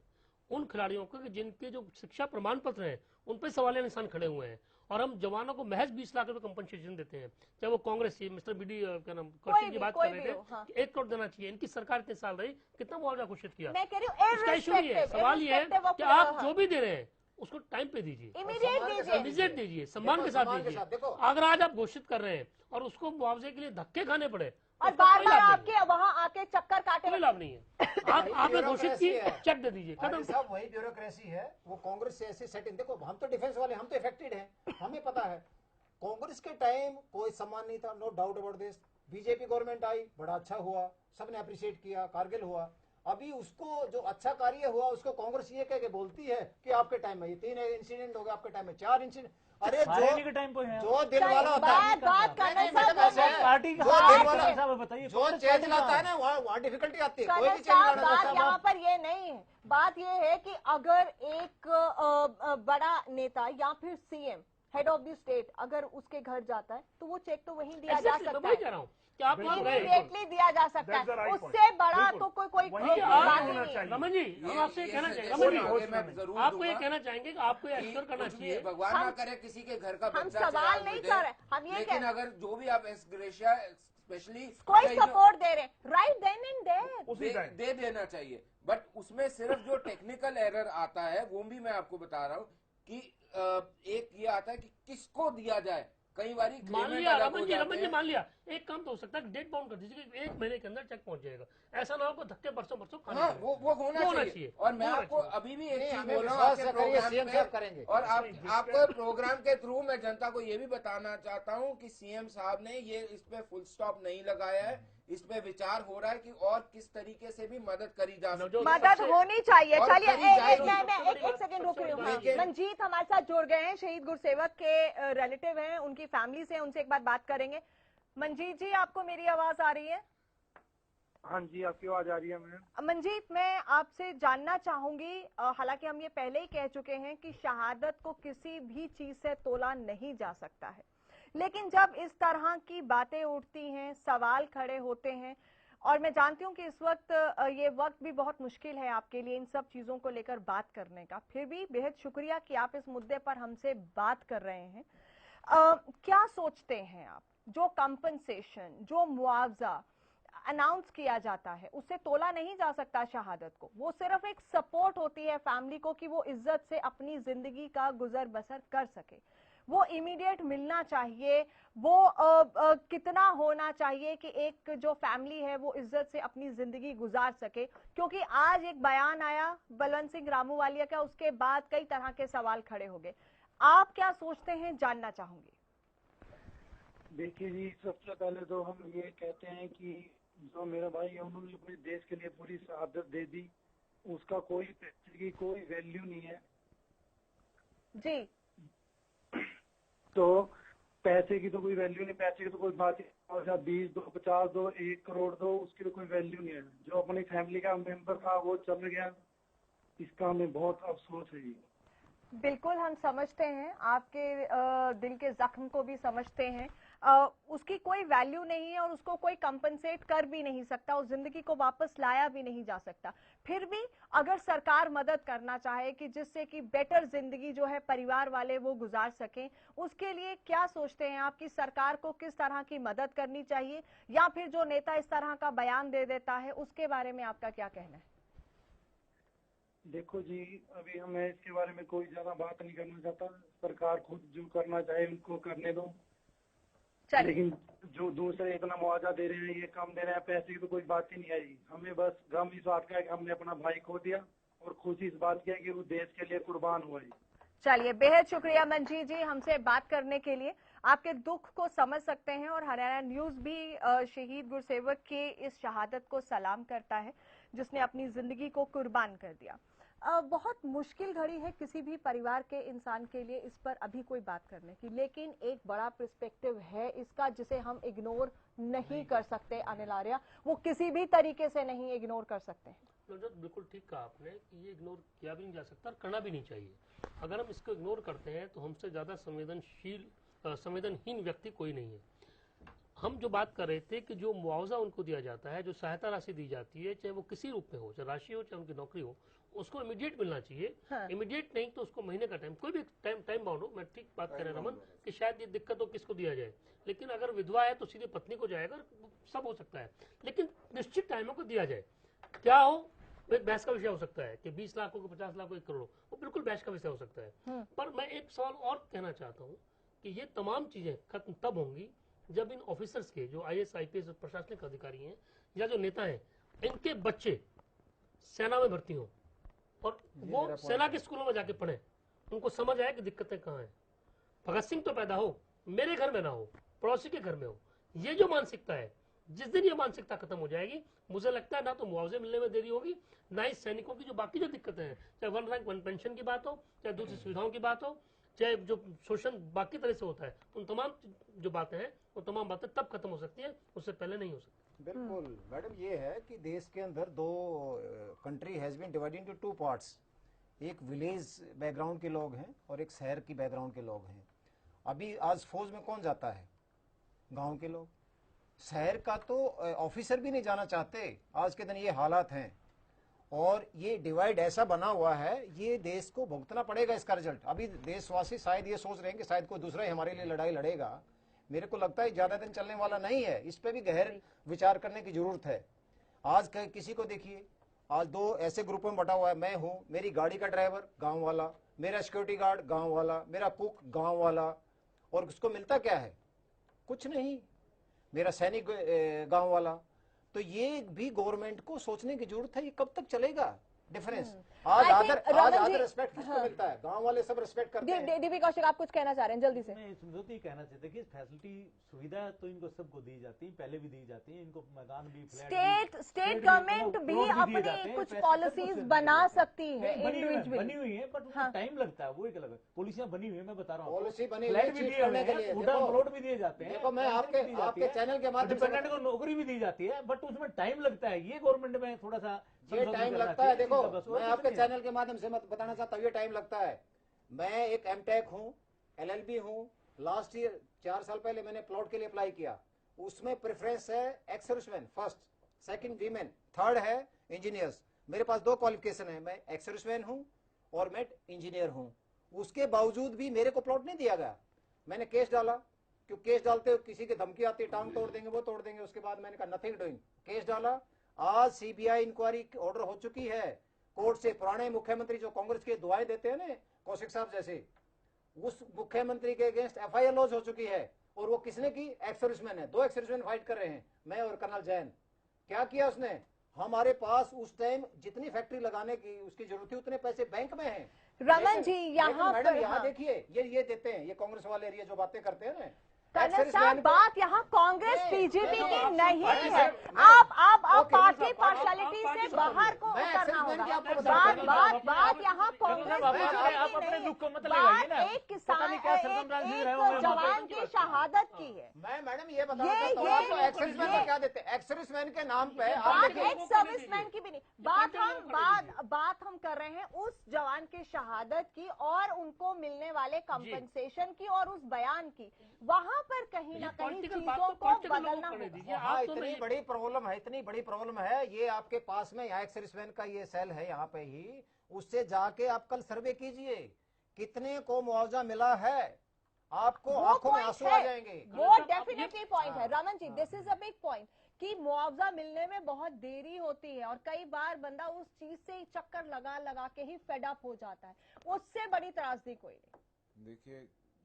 उन खिलाड़ियों को जिनके जो शिक्षा प्रमाण पत्र हैं उन पर सवालिया निशान खड़े हुए हैं, और हम जवानों को महज 20 लाख रुपए कंपनसेशन देते हैं, चाहे वो कांग्रेस की मिस्टर बीडी क्या नाम कौशिक की बात कर रहे थे कि 1 करोड़ देना चाहिए। इनकी सरकार कितने साल रही, कितना मुआवजा घोषित किया? इसका इशू नहीं है। सवाल ये है कि आप जो भी दे रहे हैं उसको टाइम पे दीजिए, इमीडिएट दीजिए, सम्मान के साथ दीजिए। अगर आज आप घोषित कर रहे हैं और उसको मुआवजे के लिए धक्के खाने पड़े और बार बार आपके वहाँ आके चक्कर काटे, कोई लाभ नहीं है। आपने घोषित की, चेक दे दीजिए, खत्म। साहब वही ब्यूरोक्रेसी है। वो कांग्रेस से ऐसी सेटिंग, देखो हम तो डिफेंस वाले, हम तो इफेक्टेड हैं, हमें पता है। कांग्रेस के टाइम कोई सम्मान नहीं था, no doubt about this. BJP government आई, बड़ा अच्छा हुआ, सबने अप्रिशिएट किया, कारगिल हुआ। अभी उसको जो अच्छा कार्य हुआ उसको कांग्रेस ये कह के बोलती है कि आपके टाइम में ये 3 इंसिडेंट हो गए, आपके टाइम में 4 इंसिडेंट। अरे जो दिल वाला होता है, पार्टी जो चेंज लाता है ना, वहाँ डिफिकल्टी आती है। कोई भी चेंज बात यहाँ पर ये नहीं है। बात ये है कि अगर एक बड़ा नेता या फिर CM, head of the state, अगर उसके घर जाता है तो वो चेक तो वहीं दिया जा सकता है, इमीडिएटली दिया जा सकता है। उससे बड़ा तो कोई रमन जी, हम आपसे कहना चाहेंगे, आपको ये कहना चाहेंगे कि आपको एश्योर करना चाहिए, भगवान ना करे किसी के घर का हम सवाल नहीं कर रहे, हम ये लेकिन अगर जो भी आप एस्ग्रेशिया स्पेशली कोई सपोर्ट दे रहे, राइट देन एंड देयर दे देना चाहिए। बट उसमें सिर्फ जो टेक्निकल एरर आता है वो भी मैं आपको बता रहा हूँ कि एक ये आता है कि किसको दिया जाए। कई बार मान लिया रमन जी मान लिया, एक काम तो हो सकता है डेट बाउंड कर दीजिए कि 1 महीने के अंदर चेक पहुंच जाएगा। ऐसा ना हो कि धक्के बरसों खाने। हाँ, वो होना चाहिए। और मैं आपको अभी भी एक चीज बोल रहा हूँ और आपको प्रोग्राम के थ्रू मैं जनता को ये भी बताना चाहता हूँ कि सीएम साहब ने ये इस पे फुल स्टॉप नहीं लगाया है, इस पे विचार हो रहा है कि और किस तरीके से भी मदद करी जा सकती है। मदद होनी चाहिए। चलिए मैं एक सेकंड रुक रही हूँ। मंजीत हमारे साथ जुड़ गए हैं, शहीद गुरसेवक के रिलेटिव हैं, उनकी फैमिली से, उनसे एक बार बात करेंगे। मंजीत जी, आपको मेरी आवाज आ रही है? हाँ जी, आपकी आवाज आ रही है मैम। मंजीत, मैं आपसे जानना चाहूंगी, हालांकि हम ये पहले ही कह चुके हैं कि शहादत को किसी भी चीज से तोला नहीं जा सकता है, लेकिन जब इस तरह की बातें उठती हैं, सवाल खड़े होते हैं, और मैं जानती हूं कि इस वक्त ये वक्त भी बहुत मुश्किल है आपके लिए इन सब चीजों को लेकर बात करने का, फिर भी बेहद शुक्रिया कि आप इस मुद्दे पर हमसे बात कर रहे हैं। क्या सोचते हैं आप, जो कंपनसेशन, जो मुआवजा, अनाउंस किया जाता है, उससे तोला नहीं जा सकता शहादत को। वो सिर्फ एक सपोर्ट होती है फैमिली को कि वो इज्जत से अपनी जिंदगी का गुजर बसर कर सके। वो इमीडिएट मिलना चाहिए, वो कितना होना चाहिए कि एक जो फैमिली है वो इज्जत से अपनी जिंदगी गुजार सके। क्योंकि आज एक बयान आया बलवंत सिंह रामूवालिया का, उसके बाद कई तरह के सवाल खड़े हो गए। आप क्या सोचते हैं, जानना चाहूंगी। देखिए जी, सबसे पहले तो हम ये कहते हैं कि जो मेरा भाई है उन्होंने अपने देश के लिए पूरी शहादत दे दी, उसका कोई पैसे की कोई वैल्यू नहीं है जी। तो पैसे की तो कोई वैल्यू नहीं, पैसे की तो कोई बात नहीं, 20 दो, 50 दो, 1 करोड़ दो, उसकी तो कोई वैल्यू नहीं है। जो अपनी फैमिली का मेंबर था वो चल गया, इसका हमें बहुत अफसोस है जी। बिल्कुल हम समझते हैं, आपके दिल के जख्म को भी समझते हैं। उसकी कोई वैल्यू नहीं है और उसको कोई कंपनसेट कर भी नहीं सकता, उस जिंदगी को वापस लाया भी नहीं जा सकता। फिर भी अगर सरकार मदद करना चाहे कि जिससे कि बेटर जिंदगी जो है परिवार वाले वो गुजार सकें, उसके लिए क्या सोचते हैं आप कि सरकार को किस तरह की मदद करनी चाहिए, या फिर जो नेता इस तरह का बयान दे देता है उसके बारे में आपका क्या कहना है? देखो जी, अभी मैं इसके बारे में कोई ज्यादा बात नहीं करना चाहता। सरकार खुद जो करना चाहे उनको करने दो, लेकिन जो दूसरे इतना मुआवजा दे रहे हैं, ये कम दे रहे हैं, पैसे की तो कोई बात ही नहीं आई। हमें बस गम इस बात का है कि हमने अपना भाई खो दिया, और खुशी इस बात की है कि वो देश के लिए कुर्बान हुआ। चलिए, बेहद शुक्रिया मंजीत जी हमसे बात करने के लिए। आपके दुख को समझ सकते हैं और हरियाणा न्यूज भी शहीद गुरसेवक के इस शहादत को सलाम करता है जिसने अपनी जिंदगी को कुर्बान कर दिया। बहुत मुश्किल घड़ी है किसी भी परिवार के इंसान के लिए इस पर अभी कोई बात करने की, लेकिन एक बड़ा पर्सपेक्टिव है इसका जिसे हम इग्नोर नहीं कर सकते। अनिल आर्या, वो किसी भी तरीके से नहीं इग्नोर कर सकते हैं। बिल्कुल ठीक कहा आपने कि ये इग्नोर किया भी नहीं जा सकता और करना भी नहीं चाहिए। अगर हम इसको इग्नोर करते हैं तो हमसे ज्यादा संवेदनहीन व्यक्ति कोई नहीं है। हम जो बात कर रहे थे कि जो मुआवजा उनको दिया जाता है, जो सहायता राशि दी जाती है, चाहे वो किसी रूप में हो, चाहे राशि हो चाहे उनकी नौकरी हो, उसको इमीडिएट मिलना चाहिए। हाँ। इमीडिएट नहीं तो उसको महीने का टाइम, कोई भी टाइम बाउंड हो। मैं ठीक बात कर रहे रमन कि शायद ये दिक्कत हो किसको दिया जाए, लेकिन अगर विधवा है तो सीधे पत्नी को जाएगा, सब हो सकता है, लेकिन निश्चित टाइमों को दिया जाए। क्या हो, एक बहस का विषय हो सकता है कि 20 लाख हो, 50 लाख हो, 1 करोड़, वो बिल्कुल बहस का विषय हो सकता है। पर मैं एक सवाल और कहना चाहता हूँ कि ये तमाम चीजें खत्म तब होंगी जब इन ऑफिसर्स के, जो IAS IPS और प्रशासनिक अधिकारी हैं या जो नेता हैं, इनके बच्चे सेना में भर्ती हों और वो सेना के स्कूलों में जाके पढ़े, उनको समझ आए कि दिक्कतें कहाँ हैं। भगत सिंह तो पैदा हो, मेरे घर में ना हो, पड़ोसी के घर में हो। ये जो मानसिकता है, जिस दिन ये मानसिकता खत्म हो जाएगी, मुझे लगता है ना तो मुआवजे मिलने में देरी होगी, ना ही सैनिकों की जो बाकी जो दिक्कतें हैं, चाहे 1 रैंक 1 पेंशन की बात हो, चाहे दूसरी सुविधाओं की बात हो, चाहे जो शोषण बाकी तरह से होता है, उन तमाम जो बातें हैं वो तमाम बातें तब खत्म हो सकती हैं, उससे पहले नहीं हो सकती। बिल्कुल मैडम, ये है कि देश के अंदर दो country has been divided into 2 parts. एक विलेज बैकग्राउंड के लोग हैं और एक शहर की बैकग्राउंड के लोग हैं। अभी आज फौज में कौन जाता है? गांव के लोग। शहर का तो ऑफिसर भी नहीं जाना चाहते। आज के दिन ये हालात हैं और ये डिवाइड ऐसा बना हुआ है, ये देश को भुगतना पड़ेगा इसका रिजल्ट। अभी देशवासी शायद ये सोच रहे हैं कि शायद कोई दूसरा ही हमारे लिए लड़ाई लड़ेगा। मेरे को लगता है ज्यादा दिन चलने वाला नहीं है। इस पे भी गहर विचार करने की जरूरत है। आज किसी को देखिए, आज 2 ऐसे ग्रुपों में बटा हुआ है। मैं हूं, मेरी गाड़ी का ड्राइवर गांव वाला, मेरा सिक्योरिटी गार्ड गांव वाला, मेरा कुक गांव वाला, और उसको मिलता क्या है? कुछ नहीं। मेरा सैनिक गांव वाला। तो ये भी गवर्नमेंट को सोचने की जरूरत है, ये कब तक चलेगा डिफरेंस। आज आदर रिस्पेक्ट किसको मिलता है? गांव वाले सब रिस्पेक्ट करते हैं। डीपी कौशिक, आप कुछ कहना चाह रहे हैं जल्दी से? मैं इसमें तो ये कहना चाहते कि फैसिलिटी सुविधा तो इनको सबको दी जाती है, पहले भी दी जाती है। इनको मैदान भी, स्टेट गवर्नमेंट भी अपनी कुछ पॉलिसीज बना सकती है, इंडिविजुअल बनी हुई है, बट उसको टाइम लगता है। वो एक अलग पॉलिसियां बनी हुई है, मैं बता रहा हूँ। पॉलिसी बनी फ्लैट भी दिए हुए हैं, प्लॉट भी दिए जाते हैं। देखो, मैं आपके चैनल के माध्यम से डिपेंडेंट को नौकरी भी दी जाती है, बट उसमें टाइम लगता है। ये गवर्नमेंट में थोड़ा सा ये टाइम लगता है। देखो, मैं आपके चैनल के माध्यम से बताना चाहता हूँ, ये टाइम लगता है। मैं एक MTech हूँ, LLB हूँ। लास्ट ईयर 4 साल पहले मैंने प्लॉट के लिए अप्लाई किया। उसमें प्रेफरेंस है ex serviceman first, second women, third है इंजीनियर्स। मेरे पास 2 क्वालिफिकेशन है, मैं एक्स सर्विसमैन हूँ और मैं इंजीनियर हूँ। उसके बावजूद भी मेरे को प्लॉट नहीं दिया गया। मैंने केस डाला क्यों केस डालते हो, किसी की धमकी आती है टांग तोड़ देंगे, वो तोड़ देंगे। उसके बाद मैंने कहा नथिंग डूइंग, केस डाला। आज सीबीआई इंक्वायरी ऑर्डर हो चुकी है कोर्ट से। पुराने मुख्यमंत्री जो कांग्रेस के दुआएं देते हैं ना, कौशिक साहब जैसे, उस मुख्यमंत्री के अगेंस्ट एफआईआर लॉन्च हो चुकी है। और वो किसने की? एक्स सर्विसमैन है। 2 एक्स सर्विसमैन फाइट कर रहे हैं, मैं और कर्नल जैन। क्या किया उसने? हमारे पास उस टाइम जितनी फैक्ट्री लगाने की उसकी जरूरत थी उतने पैसे बैंक में हैं। रमन जी यहाँ मैडम पर यहाँ देखिए, ये देते हैं, ये कांग्रेस वाले ये जो बातें करते हैं ना। कर्नल साहब, बात यहाँ कांग्रेस बीजेपी की नहीं है। आप पार्टी पार्शलिटी से बाहर को उतरना होगा। बात यहाँ कांग्रेस बीजेपी की नहीं है। बात एक किसान, एक जवान की शहादत की है। मैं मैडम ये बता रहा था, एक्स सर्विसमैन को क्या देते हैं? एक्स सर्विसमैन के नाम पे आप एक्स सर्विसमैन की भी नहीं, बात हम कर रहे हैं उस जवान की शहादत की और उनको मिलने वाले कंपनसेशन की और उस बयान की। वहाँ पर कहीं ना कहीं चीजों को बदलना होगा। इतनी बड़ी प्रॉब्लम है, इतनी बड़ी प्रॉब्लम है। ये आपके पास में यहाँ एक्स सर्विसमैन का ये सेल है यहाँ पे ही, उससे जाके आप कल सर्वे कीजिए कितने को मुआवजा मिला है, आपको आंखों में आंसू आ जाएंगे। वो डेफिनेटली पॉइंट है Raman ji, this is a big point कि मुआवजा मिलने में बहुत देरी होती है और कई बार बंदा उस चीज से चक्कर लगा के ही फेड अप हो जाता है। उससे बड़ी त्रासदी कोई नहीं। देखिए,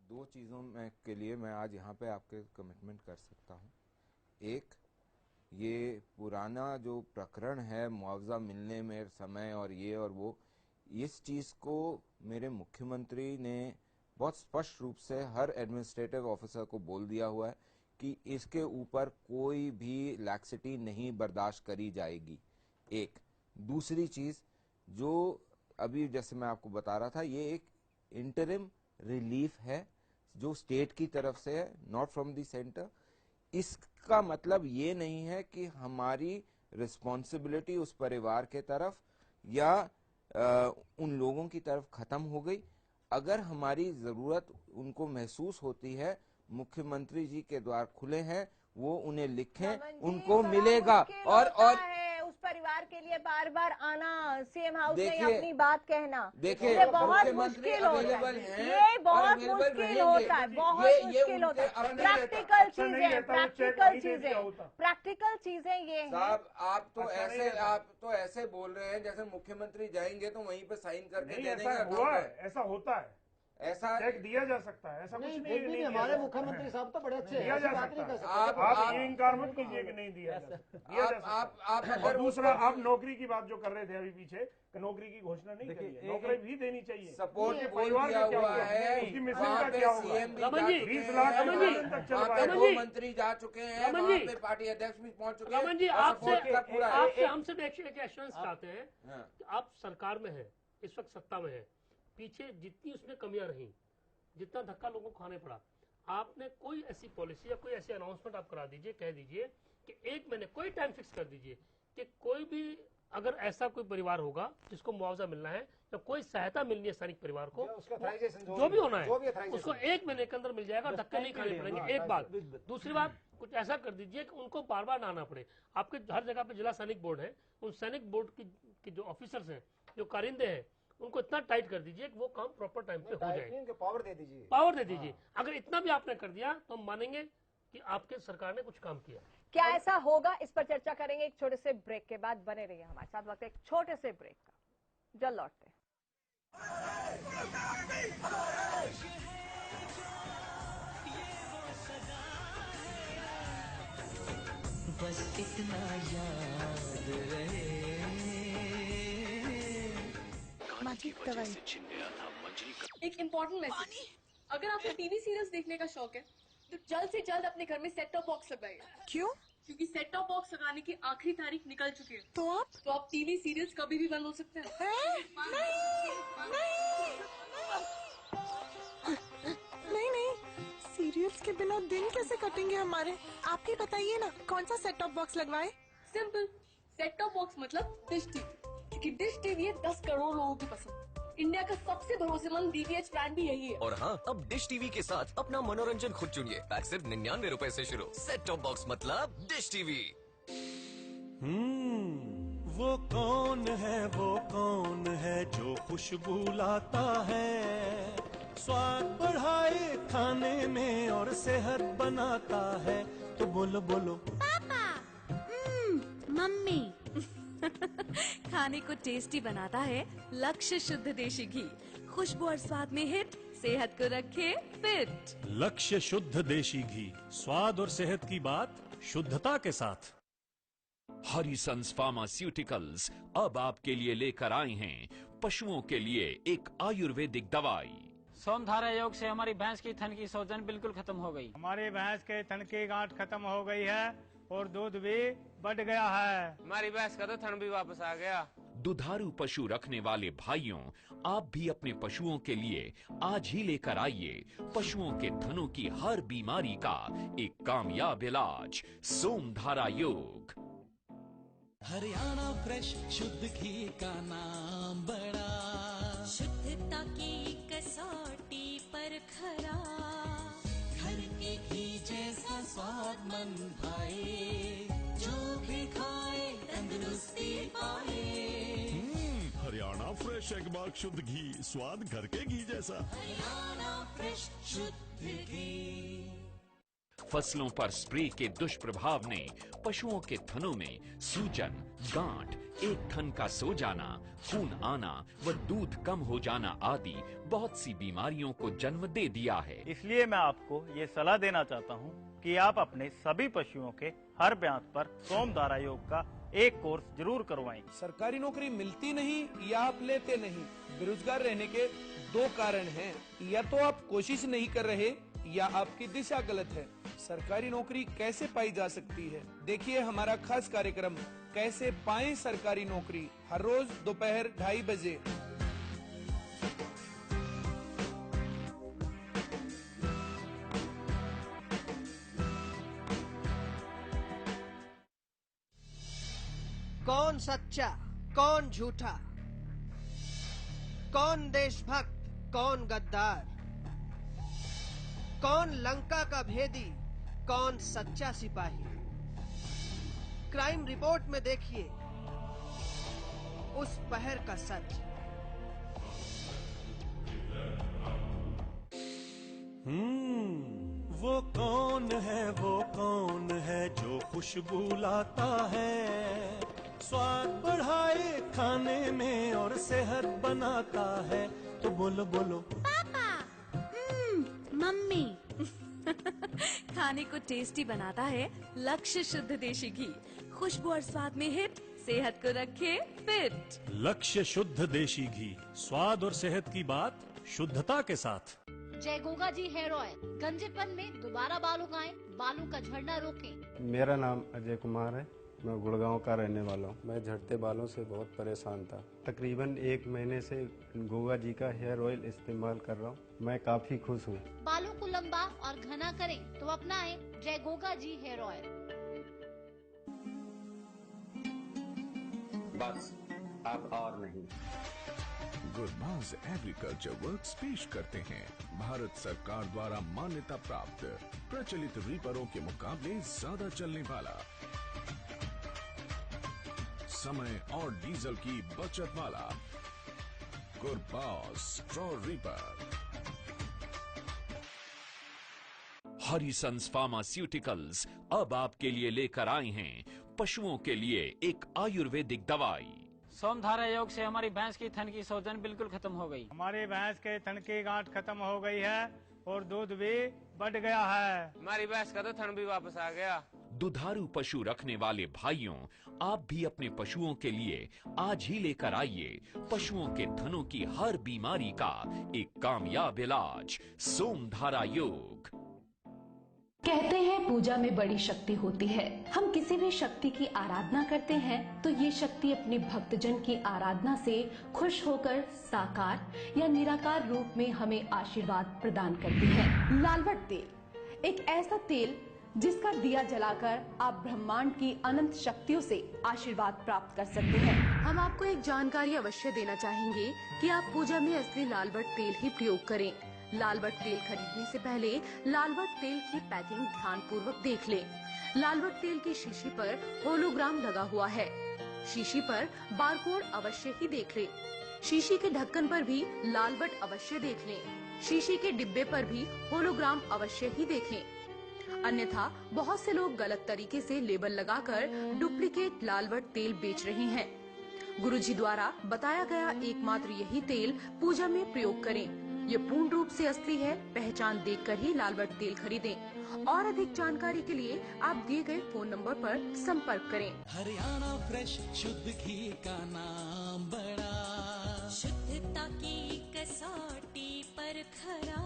2 चीज़ों में के लिए मैं आज यहाँ पे आपके कमिटमेंट कर सकता हूँ। एक, ये पुराना जो प्रकरण है मुआवजा मिलने में समय और ये और वो, इस चीज़ को मेरे मुख्यमंत्री ने बहुत स्पष्ट रूप से हर एडमिनिस्ट्रेटिव ऑफिसर को बोल दिया हुआ है कि इसके ऊपर कोई भी लैक्सिटी नहीं बर्दाश्त करी जाएगी। एक दूसरी चीज़ जो अभी जैसे मैं आपको बता रहा था, ये एक इंटरिम रिलीफ है जो स्टेट की तरफ से है, नॉट फ्रॉम द सेंटर। इसका मतलब ये नहीं है कि हमारी रिस्पॉन्सिबिलिटी उस परिवार के तरफ या उन लोगों की तरफ खत्म हो गई। अगर हमारी जरूरत उनको महसूस होती है, मुख्यमंत्री जी के द्वार खुले हैं, वो उन्हें लिखें, उनको मिलेगा। और उस परिवार के लिए बार बार आना, सीएम हाउस में अपनी बात कहना, देखिए ये बहुत मुश्किल होता है। ये बहुत मुश्किल होता है, बहुत मुश्किल होता है। प्रैक्टिकल चीजें ये हैं। साहब, आप तो ऐसे बोल रहे हैं जैसे मुख्यमंत्री जाएंगे तो वहीं पे साइन करके दे देंगे। ऐसा होता है, ऐसा चेक दिया जा सकता है, ऐसा कुछ नहीं। हमारे मुख्यमंत्री साहब तो बड़े अच्छे दिया जा सकता है। आप ये इनकार मत कीजिए कि नहीं दिया जा सकता। और दूसरा, आप नौकरी की बात जो कर रहे थे अभी पीछे, नौकरी की घोषणा नहीं करी है, नौकरी भी देनी चाहिए। सपोर्ट परिवार का क्या हुआ है, उसकी मिशन का क्या होगा? 20 लाख तक चल रहा है। मंत्री जा चुके हैं, वहाँ पे पार्टी अध्यक्ष भी पहुँच चुके हैं। रमन जी, आपसे हमसे एक एश्योरेंस चाहते हैं। आप सरकार में है, इस वक्त सत्ता में है, पीछे जितनी उसमें कमियां रही, जितना धक्का लोगों को खाने पड़ा, आपने कोई ऐसी पॉलिसी या कोई ऐसी अनाउंसमेंट आप करा दीजिए, कह दीजिए कि 1 महीने कोई टाइम फिक्स कर दीजिए कि कोई भी अगर ऐसा कोई परिवार होगा जिसको मुआवजा मिलना है या कोई सहायता मिलनी है सैनिक परिवार को, जो भी होना है उसको 1 महीने के अंदर मिल जाएगा, धक्के नहीं खाने पड़ेंगे। एक बात। दूसरी बात, कुछ ऐसा कर दीजिए कि उनको बार बार ना आना पड़े। आपके हर जगह पे जिला सैनिक बोर्ड है, उन सैनिक बोर्ड की जो ऑफिसर्स हैं, जो कारिंदे हैं, उनको इतना टाइट कर दीजिए कि वो काम प्रॉपर टाइम पे हो जाए। पावर दे दीजिए। अगर इतना भी आपने कर दिया तो हम मानेंगे कि आपके सरकार ने कुछ काम किया। क्या ऐसा होगा, इस पर चर्चा करेंगे एक छोटे से ब्रेक के बाद। बने रहिए हमारे साथ। वक्त एक छोटे से ब्रेक का, जल्द लौटते हैं। बस इतना याद रहे, एक इम्पोर्टेंट मैसेज, अगर आपको टीवी सीरियल्स देखने का शौक है तो जल्द से जल्द अपने घर में सेट टॉप बॉक्स लगाइए। क्यों? क्योंकि सेट टॉप बॉक्स लगाने की आखिरी तारीख निकल चुकी है। तो आप टीवी सीरियल्स कभी भी बंद हो सकते हैं। नहीं, सीरियल्स के बिना दिन कैसे कटेंगे हमारे? आप ही बताइए ना, कौन सा सेट टॉप बॉक्स लगवाए? सिंपल, सेट टॉप बॉक्स मतलब डिश टीवी, क्योंकि डिश टीवी है 10 करोड़ लोगों की पसंद। इंडिया का सबसे भरोसेमंद DTH ब्रांड भी यही है। और हाँ, अब डिश टीवी के साथ अपना मनोरंजन खुद चुनिए। पैक सिर्फ 99 रुपए से शुरू। सेट टॉप बॉक्स मतलब डिश टीवी। वो कौन है जो खुशबू लाता है, स्वाद बढ़ाए खाने में और सेहत बनाता है। तो बोलो बोलो पापा, मम्मी। खाने को टेस्टी बनाता है लक्ष्य शुद्ध देशी घी। खुशबू और स्वाद में हिट, सेहत को रखे फिट। लक्ष्य शुद्ध देशी घी, स्वाद और सेहत की बात शुद्धता के साथ। हरिसंस फार्मास्यूटिकल्स अब आपके लिए लेकर आए हैं पशुओं के लिए एक आयुर्वेदिक दवाई। सोमधारा योग से हमारी भैंस की थन की सूजन बिल्कुल खत्म हो गई। हमारी भैंस के थन की गांठ खत्म हो गई है और दूध भी बढ़ गया है। हमारी भैंस का तो थन भी वापस आ गया। दुधारू पशु रखने वाले भाइयों, आप भी अपने पशुओं के लिए आज ही लेकर आइए पशुओं के थनों की हर बीमारी का एक कामयाब इलाज, सोमधारा योग। हरियाणा फ्रेश शुद्ध घी का नाम बड़ा, शुद्धता की कसौटी पर खरा। घर के घी जैसा स्वाद मन भाए, जो भी खाए तंदुरुस्ती पाए। हरियाणा फ्रेश एगबाग शुद्ध घी, स्वाद घर के घी जैसा। हरियाणा फ्रेश शुद्ध घी। फसलों पर स्प्रे के दुष्प्रभाव ने पशुओं के थनों में सूजन, गांठ, एक थन का सो जाना, खून आना व दूध कम हो जाना आदि बहुत सी बीमारियों को जन्म दे दिया है। इसलिए मैं आपको ये सलाह देना चाहता हूँ कि आप अपने सभी पशुओं के हर ब्यांत पर सोमधारा योग का एक कोर्स जरूर करवाएं। सरकारी नौकरी मिलती नहीं या आप लेते नहीं। बेरोजगार रहने के दो कारण हैं, या तो आप कोशिश नहीं कर रहे या आपकी दिशा गलत है। सरकारी नौकरी कैसे पाई जा सकती है, देखिए हमारा खास कार्यक्रम कैसे पाएं सरकारी नौकरी, हर रोज दोपहर 2:30 बजे। कौन सच्चा, कौन झूठा, कौन देशभक्त, कौन गद्दार, कौन लंका का भेदी, कौन सच्चा सिपाही। क्राइम रिपोर्ट में देखिए उस पहर का सच। वो कौन है जो खुशबू लाता है, स्वाद बढ़ाए खाने में और सेहत बनाता है। तो बोलो बोलो पापा, मम्मी। खाने को टेस्टी बनाता है लक्ष्य शुद्ध देशी घी। खुशबू और स्वाद में हिट, सेहत को रखे फिट। लक्ष्य शुद्ध देशी घी, स्वाद और सेहत की बात शुद्धता के साथ। जय गोगा जी हेयर ऑयल, गंजेपन में दोबारा बाल उगाएं, बालों का झड़ना रोकें। मेरा नाम अजय कुमार है, मैं गुड़गांव का रहने वाला हूँ। मैं झड़ते बालों से बहुत परेशान था। तकरीबन 1 महीने से गोगा जी का हेयर ऑयल इस्तेमाल कर रहा हूँ। मैं काफी खुश हूँ। बालों को लंबा और घना करें तो अपनाएं जय गोगा जी हेयर ऑयल। बस अब और नहीं। गुरबाज एग्रीकल्चर वर्क्स पेश करते हैं भारत सरकार द्वारा मान्यता प्राप्त प्रचलित रीपरों के मुकाबले ज्यादा चलने वाला, समय और डीजल की बचत वाला गुरबाज स्ट्रॉ रीपर। हरिसंस फार्मास्यूटिकल्स अब आपके लिए लेकर आए हैं पशुओं के लिए एक आयुर्वेदिक दवाई। सोमधारा योग से हमारी भैंस की थन की सूजन बिल्कुल खत्म हो गई। हमारी भैंस के थन की गांठ खत्म हो गई है और दूध भी बढ़ गया है। हमारी भैंस का तो थन भी वापस आ गया। दुधारू पशु रखने वाले भाइयों, आप भी अपने पशुओं के लिए आज ही लेकर आइए पशुओं के थनों की हर बीमारी का एक कामयाब इलाज, सोमधारा योग। कहते हैं पूजा में बड़ी शक्ति होती है। हम किसी भी शक्ति की आराधना करते हैं तो ये शक्ति अपने भक्तजन की आराधना से खुश होकर साकार या निराकार रूप में हमें आशीर्वाद प्रदान करती है। लालवट तेल एक ऐसा तेल जिसका दिया जलाकर आप ब्रह्मांड की अनंत शक्तियों से आशीर्वाद प्राप्त कर सकते हैं। हम आपको एक जानकारी अवश्य देना चाहेंगे कि आप पूजा में असली लालवट तेल ही प्रयोग करें। लालवट तेल खरीदने से पहले लालवट तेल की पैकिंग ध्यान पूर्वक देख लें। लालवट तेल की शीशी पर होलोग्राम लगा हुआ है। शीशी पर बारकोड अवश्य ही देख लें। शीशी के ढक्कन पर भी लाल बट अवश्य देख लें। शीशी के डिब्बे पर भी होलोग्राम अवश्य ही देखें। अन्यथा बहुत से लोग गलत तरीके से लेबल लगाकर डुप्लीकेट लाल बट तेल बेच रहे हैं। गुरुजी द्वारा बताया गया एकमात्र यही तेल पूजा में प्रयोग करें। ये पूर्ण रूप से असली है, पहचान देखकर ही लाल बट तेल खरीदें। और अधिक जानकारी के लिए आप दिए गए फोन नंबर पर संपर्क करें। हरियाणा फ्रेश शुद्ध घी का नाम बड़ा, शुद्धता की कसौटी पर खरा,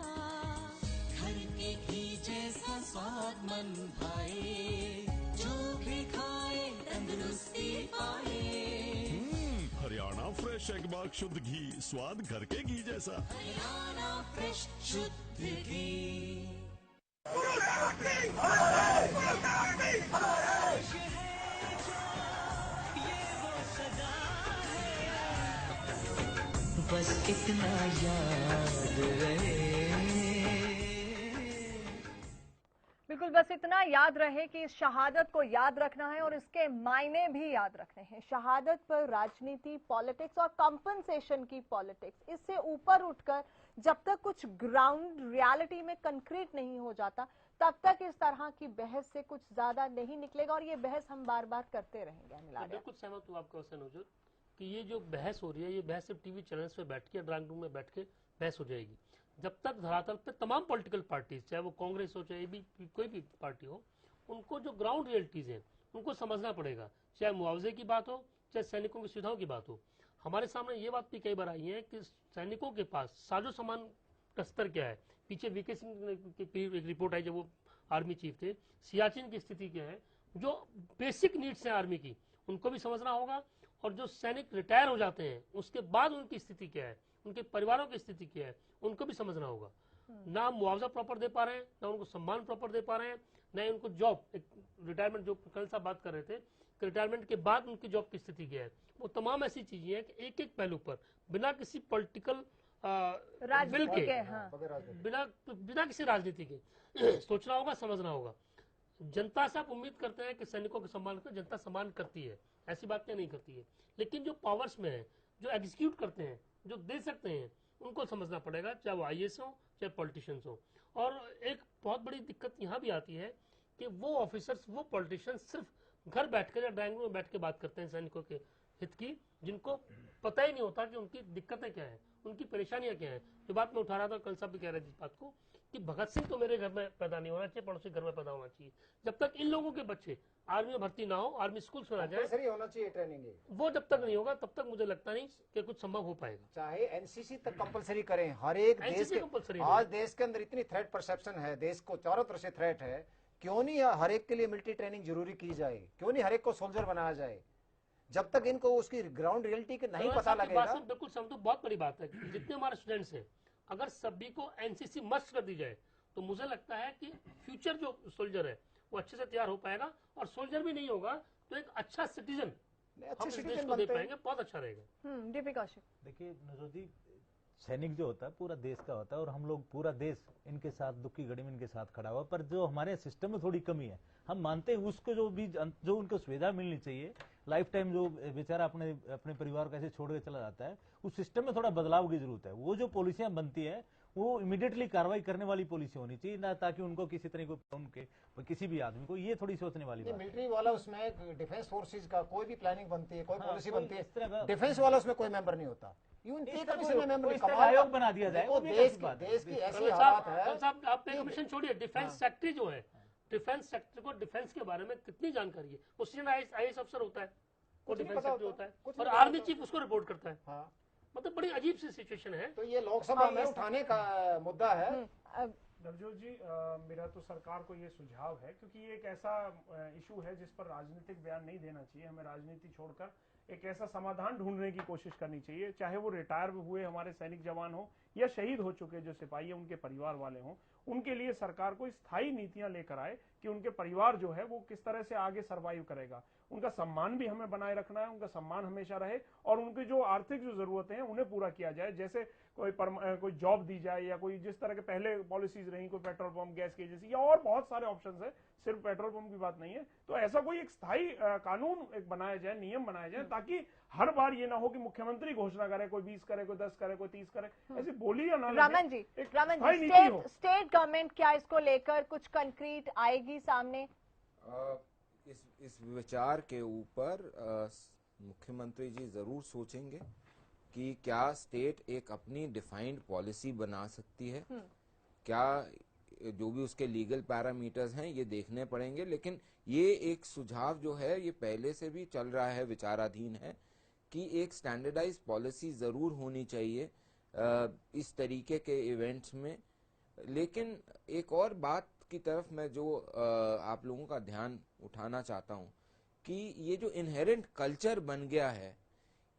घर के घी जैसा स्वाद मन भाए, जो भी खाए तंदुरुस्ती पाए। हरियाणा फ्रेश एगबाग शुद्ध घी, स्वाद घर के घी जैसा। हरियाणा फ्रेश शुद्ध घी। बस इतना याद रहे। बिल्कुल, बस इतना याद रहे कि इस शहादत को याद रखना है और इसके मायने भी याद रखने हैं। शहादत पर राजनीति, पॉलिटिक्स और कंपनसेशन की पॉलिटिक्स, इससे ऊपर उठकर जब तक कुछ ग्राउंड रियलिटी में कंक्रीट नहीं हो जाता तब तक इस तरह की बहस से कुछ ज्यादा नहीं निकलेगा और ये बहस हम बार बार करते रहेंगे। बिल्कुल सहमत हूँ आपका हुसैन कि ये जो बहस हो रही है, ये बहस सिर्फ टीवी चैनल्स पे बैठ के, ड्राइंग रूम में बैठ के बहस हो जाएगी। जब तक धरातल पे तमाम पॉलिटिकल पार्टीज, चाहे वो कांग्रेस हो, चाहे भी कोई भी पार्टी हो, उनको जो ग्राउंड रियलिटीज हैं उनको समझना पड़ेगा। चाहे मुआवजे की बात हो, चाहे सैनिकों की सुविधाओं की बात हो। हमारे सामने ये बात भी कई बार आई है कि सैनिकों के पास साजो सामान का स्तर क्या है। पीछे वीके सिंह की एक रिपोर्ट आई जब वो आर्मी चीफ थे, सियाचिन की स्थिति क्या है। जो बेसिक नीड्स हैं आर्मी की, उनको भी समझना होगा। और जो सैनिक रिटायर हो जाते हैं उसके बाद उनकी स्थिति क्या है, उनके परिवारों की स्थिति क्या है, उनको भी समझना होगा। ना मुआवजा प्रॉपर दे पा रहे हैं, ना उनको सम्मान प्रॉपर दे पा रहे हैं, ना ही उनको जॉब, रिटायरमेंट, जो कल साहब बात कर रहे थे, रिटायरमेंट के बाद उनकी जॉब की स्थिति क्या है। वो तमाम ऐसी चीजें हैं कि एक एक पहलू पर बिना किसी पॉलिटिकल विल के, बिना किसी राजनीति के सोचना होगा, समझना होगा। जनता से आप उम्मीद करते हैं कि सैनिकों के सम्मान को जनता सम्मान करती है, ऐसी बातें नहीं करती है। लेकिन जो पावर्स में है, जो एग्जीक्यूट करते हैं, जो दे सकते हैं, उनको समझना पड़ेगा, चाहे वो IAS हो, चाहे पॉलिटिशियंस हो। और एक बहुत बड़ी दिक्कत यहाँ भी आती है कि वो ऑफिसर्स, वो पॉलिटिशियंस सिर्फ घर बैठकर या ड्राइंग रूम में बैठ के बात करते हैं सैनिकों के हित की, जिनको पता ही नहीं होता कि उनकी दिक्कतें क्या है, उनकी परेशानियां क्या है। जो बात मैं उठा रहा था, कल साहब भी कह रहे थे इस बात को कि भगत सिंह तो मेरे घर में पैदा नहीं होना चाहिए, पड़ोसी घर में पैदा होना चाहिए। जब तक इन लोगों के बच्चे आर्मी में भर्ती ना हो, आर्मी स्कूल में ना जाए, होना चाहिए ट्रेनिंग, वो जब तक नहीं होगा तब तक मुझे लगता नहीं कि कुछ संभव हो पाएगा। चाहे NCC तक कंपलसरी करें, हर एक देश के, आज देश के अंदर इतनी थ्रेट परसेप्शन है, देश को चारों तरफ से थ्रेट है, क्यों नहीं हर एक के लिए मिलिट्री ट्रेनिंग जरूरी की जाए, क्यों नहीं हर एक को सोल्जर बनाया जाए। जब तक इनको उसकी ग्राउंड रियलिटी के नहीं पता लगेगा। बिल्कुल समझो, बहुत बड़ी बात है। जितने हमारे स्टूडेंट्स हैं, अगर सभी को NCC मस्ट कर दी जाए तो मुझे लगता है कि फ्यूचर जो सोल्जर है वो अच्छे से तैयार हो पाएगा। और सोल्जर भी नहीं होगा तो एक अच्छा सिटीजन हम इस देश को दे पाएंगे, बहुत अच्छा रहेगा। देखिए नजर जी, सैनिक जो होता है पूरा देश का होता है और हम लोग पूरा देश इनके साथ दुख की घड़ी में इनके साथ खड़ा हुआ। पर जो हमारे सिस्टम में थोड़ी कमी है, हम मानते हैं उसको जो उनको सुविधा मिलनी चाहिए, लाइफ टाइम जो बेचारा अपने परिवार को ऐसे छोड़ के चला जाता है, उस सिस्टम में थोड़ा बदलाव की जरूरत है। वो जो पॉलिसियां बनती है वो इमीडिएटली कार्रवाई करने वाली पॉलिसी होनी चाहिए, ना ताकि उनको किसी तरह को उनके किसी भी आदमी को ये थोड़ी सोचने वाली बात। मिलिट्री वाला उसमें डिफेंस फोर्सेज का कोई भी प्लानिंग बनती है, कोई पॉलिसी बनती है, डिफेंस वाला उसमें कोई मेंबर नहीं होता। आयोग बना दिया जाए। देश की ऐसी हालत है। आप कमीशन छोड़िए, डिफेंस सेक्रेटरी जो है, डिफेंस सेक्रेटरी को डिफेंस के बारे में कितनी जानकारी है। वो सीनियर IAS अफसर होता है, वो डिफेंस सेक्रेटरी होता है, और आर्मी चीफ उसको रिपोर्ट करता है। मतलब बड़ी अजीब सी सिचुएशन है। तो ये लोकसभा में उठाने का मुद्दा है। नवजोत जी, मेरा तो सरकार को ये सुझाव है, क्योंकि ये एक ऐसा इशू है जिस पर राजनीतिक बयान नहीं देना चाहिए। हमें राजनीति छोड़कर एक ऐसा समाधान ढूंढने की कोशिश करनी चाहिए, चाहे वो रिटायर हुए हमारे सैनिक जवान हो या शहीद हो चुके जो सिपाही है उनके परिवार वाले हों। उनके लिए सरकार को स्थायी नीतियां लेकर आए कि उनके परिवार जो है वो किस तरह से आगे सर्वाइव करेगा। उनका सम्मान भी हमें बनाए रखना है, उनका सम्मान हमेशा रहे और उनकी जो आर्थिक जो जरूरतें हैं उन्हें पूरा किया जाए। जैसे कोई जॉब दी जाए या कोई जिस तरह के पहले पॉलिसीज रही, कोई पेट्रोल पंप, गैस की एजेंसी या और बहुत सारे ऑप्शंस है, सिर्फ पेट्रोल पंप की बात नहीं है। तो ऐसा कोई एक स्थायी कानून एक बनाया जाए, नियम बनाया जाए, ताकि हर बार ये ना हो कि मुख्यमंत्री घोषणा करे, कोई 20 करे, कोई 10 करे, कोई 30 करे, ऐसी बोली या ना रमन जी, स्टेट गवर्नमेंट क्या इसको लेकर कुछ कंक्रीट आएगी सामने? इस विचार के ऊपर मुख्यमंत्री जी जरूर सोचेंगे कि क्या स्टेट एक अपनी डिफाइंड पॉलिसी बना सकती है, क्या जो भी उसके लीगल पैरामीटर्स हैं ये देखने पड़ेंगे। लेकिन ये एक सुझाव जो है ये पहले से भी चल रहा है, विचाराधीन है कि एक स्टैंडर्डाइज पॉलिसी जरूर होनी चाहिए इस तरीके के इवेंट्स में। लेकिन एक और बात की तरफ मैं जो आप लोगों का ध्यान उठाना चाहता हूं कि ये जो इनहेरेंट कल्चर बन गया है,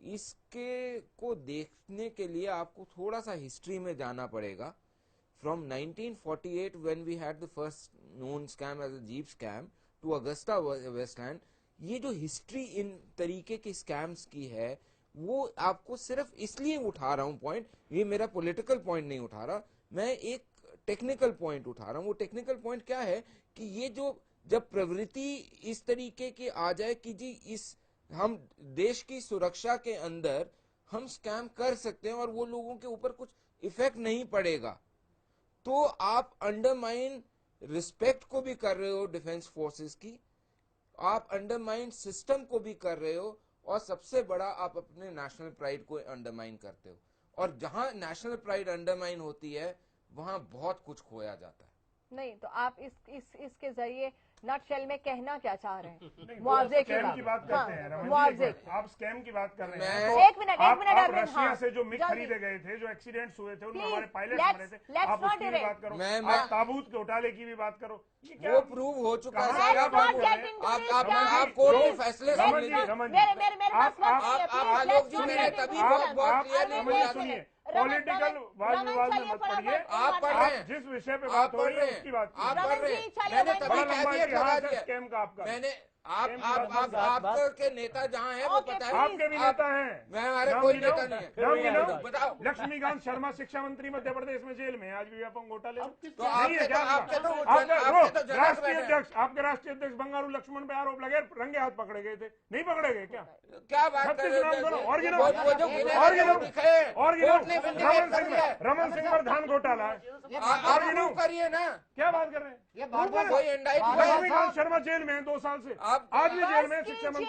इसके को देखने के लिए आपको थोड़ा सा हिस्ट्री में जाना पड़ेगा। From 1948 when we had the first known scam as a Jeep scam to Augusta Westland, ये जो हिस्ट्री इन तरीके की स्कैम्स की है वो आपको सिर्फ इसलिए उठा रहा हूं पॉइंट, ये मेरा पॉलिटिकल पॉइंट नहीं उठा रहा, मैं एक टेक्निकल पॉइंट उठा रहा हूं। वो टेक्निकल पॉइंट क्या है कि ये जो जब प्रवृत्ति इस तरीके की आ जाए कि जी इस हम देश की सुरक्षा के अंदर हम स्कैम कर सकते हैं और वो लोगों के ऊपर कुछ इफेक्ट नहीं पड़ेगा, तो आप अंडरमाइन रिस्पेक्ट को भी कर रहे हो डिफेंस फोर्सेस की, आप अंडरमाइन सिस्टम को भी कर रहे हो और सबसे बड़ा आप अपने नेशनल प्राइड को अंडरमाइन करते हो। और जहां नेशनल प्राइड अंडरमाइन होती है वहां बहुत कुछ खोया जाता है। नहीं तो आप इसके जरिए नटशेल में कहना क्या चाह रहे हैं? मुआवजे की बात करते हैं, मुआवजे आप स्कैम की बात कर रहे हैं। एक मिनट आप रशिया से जो मिग खरीदे गए थे, जो एक्सीडेंट्स हुए थे, उनमें हमारे पायलट मरे थे, आप उसकी भी बात करो, आप ताबूत के घोटाले की भी बात करो, वो प्रूव हो चुका है। आप कोर्ट के फैसले सुन लीजिए। आलोक जी मैंने तभी बहुत क्लियरली बोला था, पॉलिटिकल वाद विवाद में मत पड़िए, आप पढ़ रहे हैं, जिस विषय पे बात हो रही है उसकी बात आप पढ़ रहे हैं। मैंने तभी कैविएट लगा दिया स्कैम का आपका, मैंने आपके नेता जहाँ है वो पता है, आपके भी नेता हैं, मैं हमारे कोई नेता नहीं है। बताओ, लक्ष्मीकांत शर्मा शिक्षा मंत्री मध्य प्रदेश में जेल में, आज भी व्यापम घोटाले। तो आपके राष्ट्रीय अध्यक्ष, आपके राष्ट्रीय अध्यक्ष बंगारू लक्ष्मण पे आरोप लगे, रंगे हाथ पकड़े गए थे, नहीं पकड़े गए क्या? क्या बात कर रहे हैं? रमन सिंह पर धान घोटाला करिए ना, क्या बात कर रहे हैं? कोई शर्मा जेल में है 2 साल से, आज भी जेल में शिक्षा मंत्री,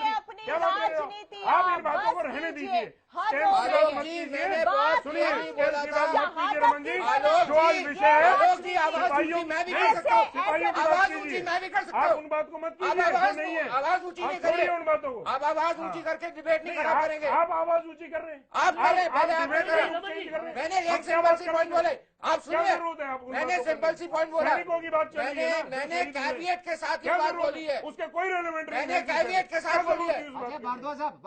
क्या बात कर रहे हो? आप इन बातों को रहने दीजिए। सुनिए, रमन जी, जो आज विषय है सिपाहियों, मैं भी कर सकता हूँ, सिपाहियों की बात कीजिए, आप उन बात को मत कीजिए, ऐसा नहीं है, आवाज ऊंची नहीं करिए उन बातों को, आप आवाज ऊंची करके डिबेट नहीं खड़ा करेंगे। आप आवाज ऊंची कर रहे हैं, आप मैंने एक सिंपल सी पॉइंट बोले, आप सुनिए, मैंने सिंपल सी पॉइंट बोला, मैंने कैविएट के साथ ये बात बोली है, उसके कोई रेलेवेंट नहीं, मैंने कैविएट के साथ बोली है।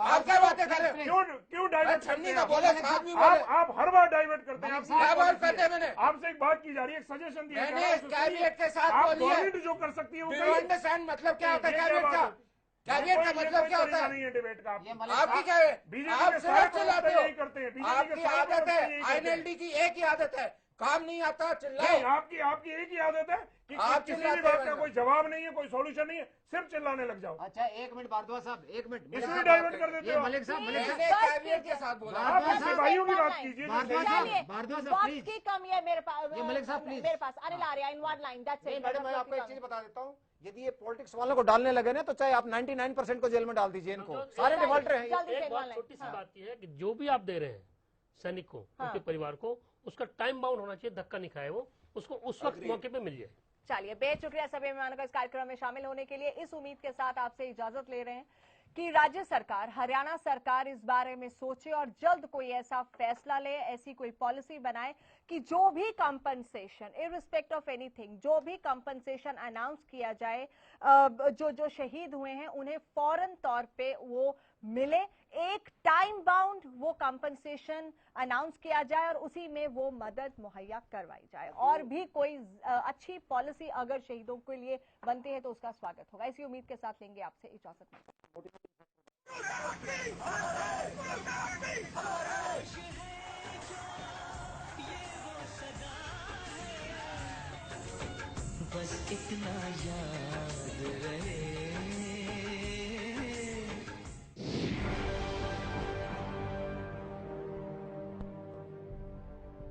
आप क्या बातें कर रहे हो? क्यों डाइवर्ट छन्नी का बोले, साथ भी बोले, आप हर बार डाइवर्ट करते हैं। क्या बात करते हैं? मैंने आपसे एक बात की जा रही है, एक सजेशन दिया, मैंने कैविएट के साथ बोली है। गवर्नमेंट जो कर सकती है वो अंडरस्टैंड मतलब क्या होता है कैविएट का? कैविएट का मतलब क्या होता है? नहीं है डिबेट का आपकी क्या है? आप सिर्फ चिल्लाते हो, करते हैं, आपकी आदत है, आईएनएलडी की एक ही आदत है, काम नहीं आता चिल्लाओ। आपकी एक ही आदत है कि आप किसी भी बात का कोई जवाब नहीं है, कोई सॉल्यूशन नहीं है, सिर्फ चिल्लाने लग जाओ। अच्छा एक मिनट भारद्वाज साहब, एक मिनट, इसमें डाइवर्ट कर देते हो। मलिक साहब कैविएट के साथ बोला, आप सिपाहियों की बात कीजिए। भारद्वाज साहब प्लीज, की कमी है मेरे पास, ये मलिक साहब प्लीज, मेरे पास Anil Arya in one line, that's it. Madam मैं आपको एक चीज बता देता हूँ, यदि ये पॉलिटिक्स वालों को डालने लगे ना तो चाहे आप 99% को जेल में डाल दीजिए, इनको सारे डिफॉल्टर हैं। एक बात छोटी सी बात यह है कि जो भी आप दे रहे हैं सैनिक को, उनके परिवार को, उसका टाइम बाउंड होना चाहिए, धक्का नहीं खाए वो, उसको उस वक्त मौके पे मिल जाए। चलिए, बेहद शुक्रिया सभी मेहमानों का इस कार्यक्रम में शामिल होने के लिए। इस उम्मीद के साथ आपसे इजाजत ले रहे हैं कि राज्य सरकार, हरियाणा सरकार इस बारे में सोचे और जल्द कोई ऐसा फैसला ले, ऐसी कोई पॉलिसी बनाए कि जो भी कंपनसेशन, इररिस्पेक्ट ऑफ एनीथिंग, जो भी कंपनसेशन अनाउंस किया जाए, जो शहीद हुए हैं उन्हें फौरन तौर पे वो मिले, एक टाइम बाउंड वो कंपनसेशन अनाउंस किया जाए और उसी में वो मदद मुहैया करवाई जाए। और भी कोई अच्छी पॉलिसी अगर शहीदों के लिए बनती है तो उसका स्वागत होगा। इसी उम्मीद के साथ लेंगे आपसे इजाजत। बस इतना याद रहे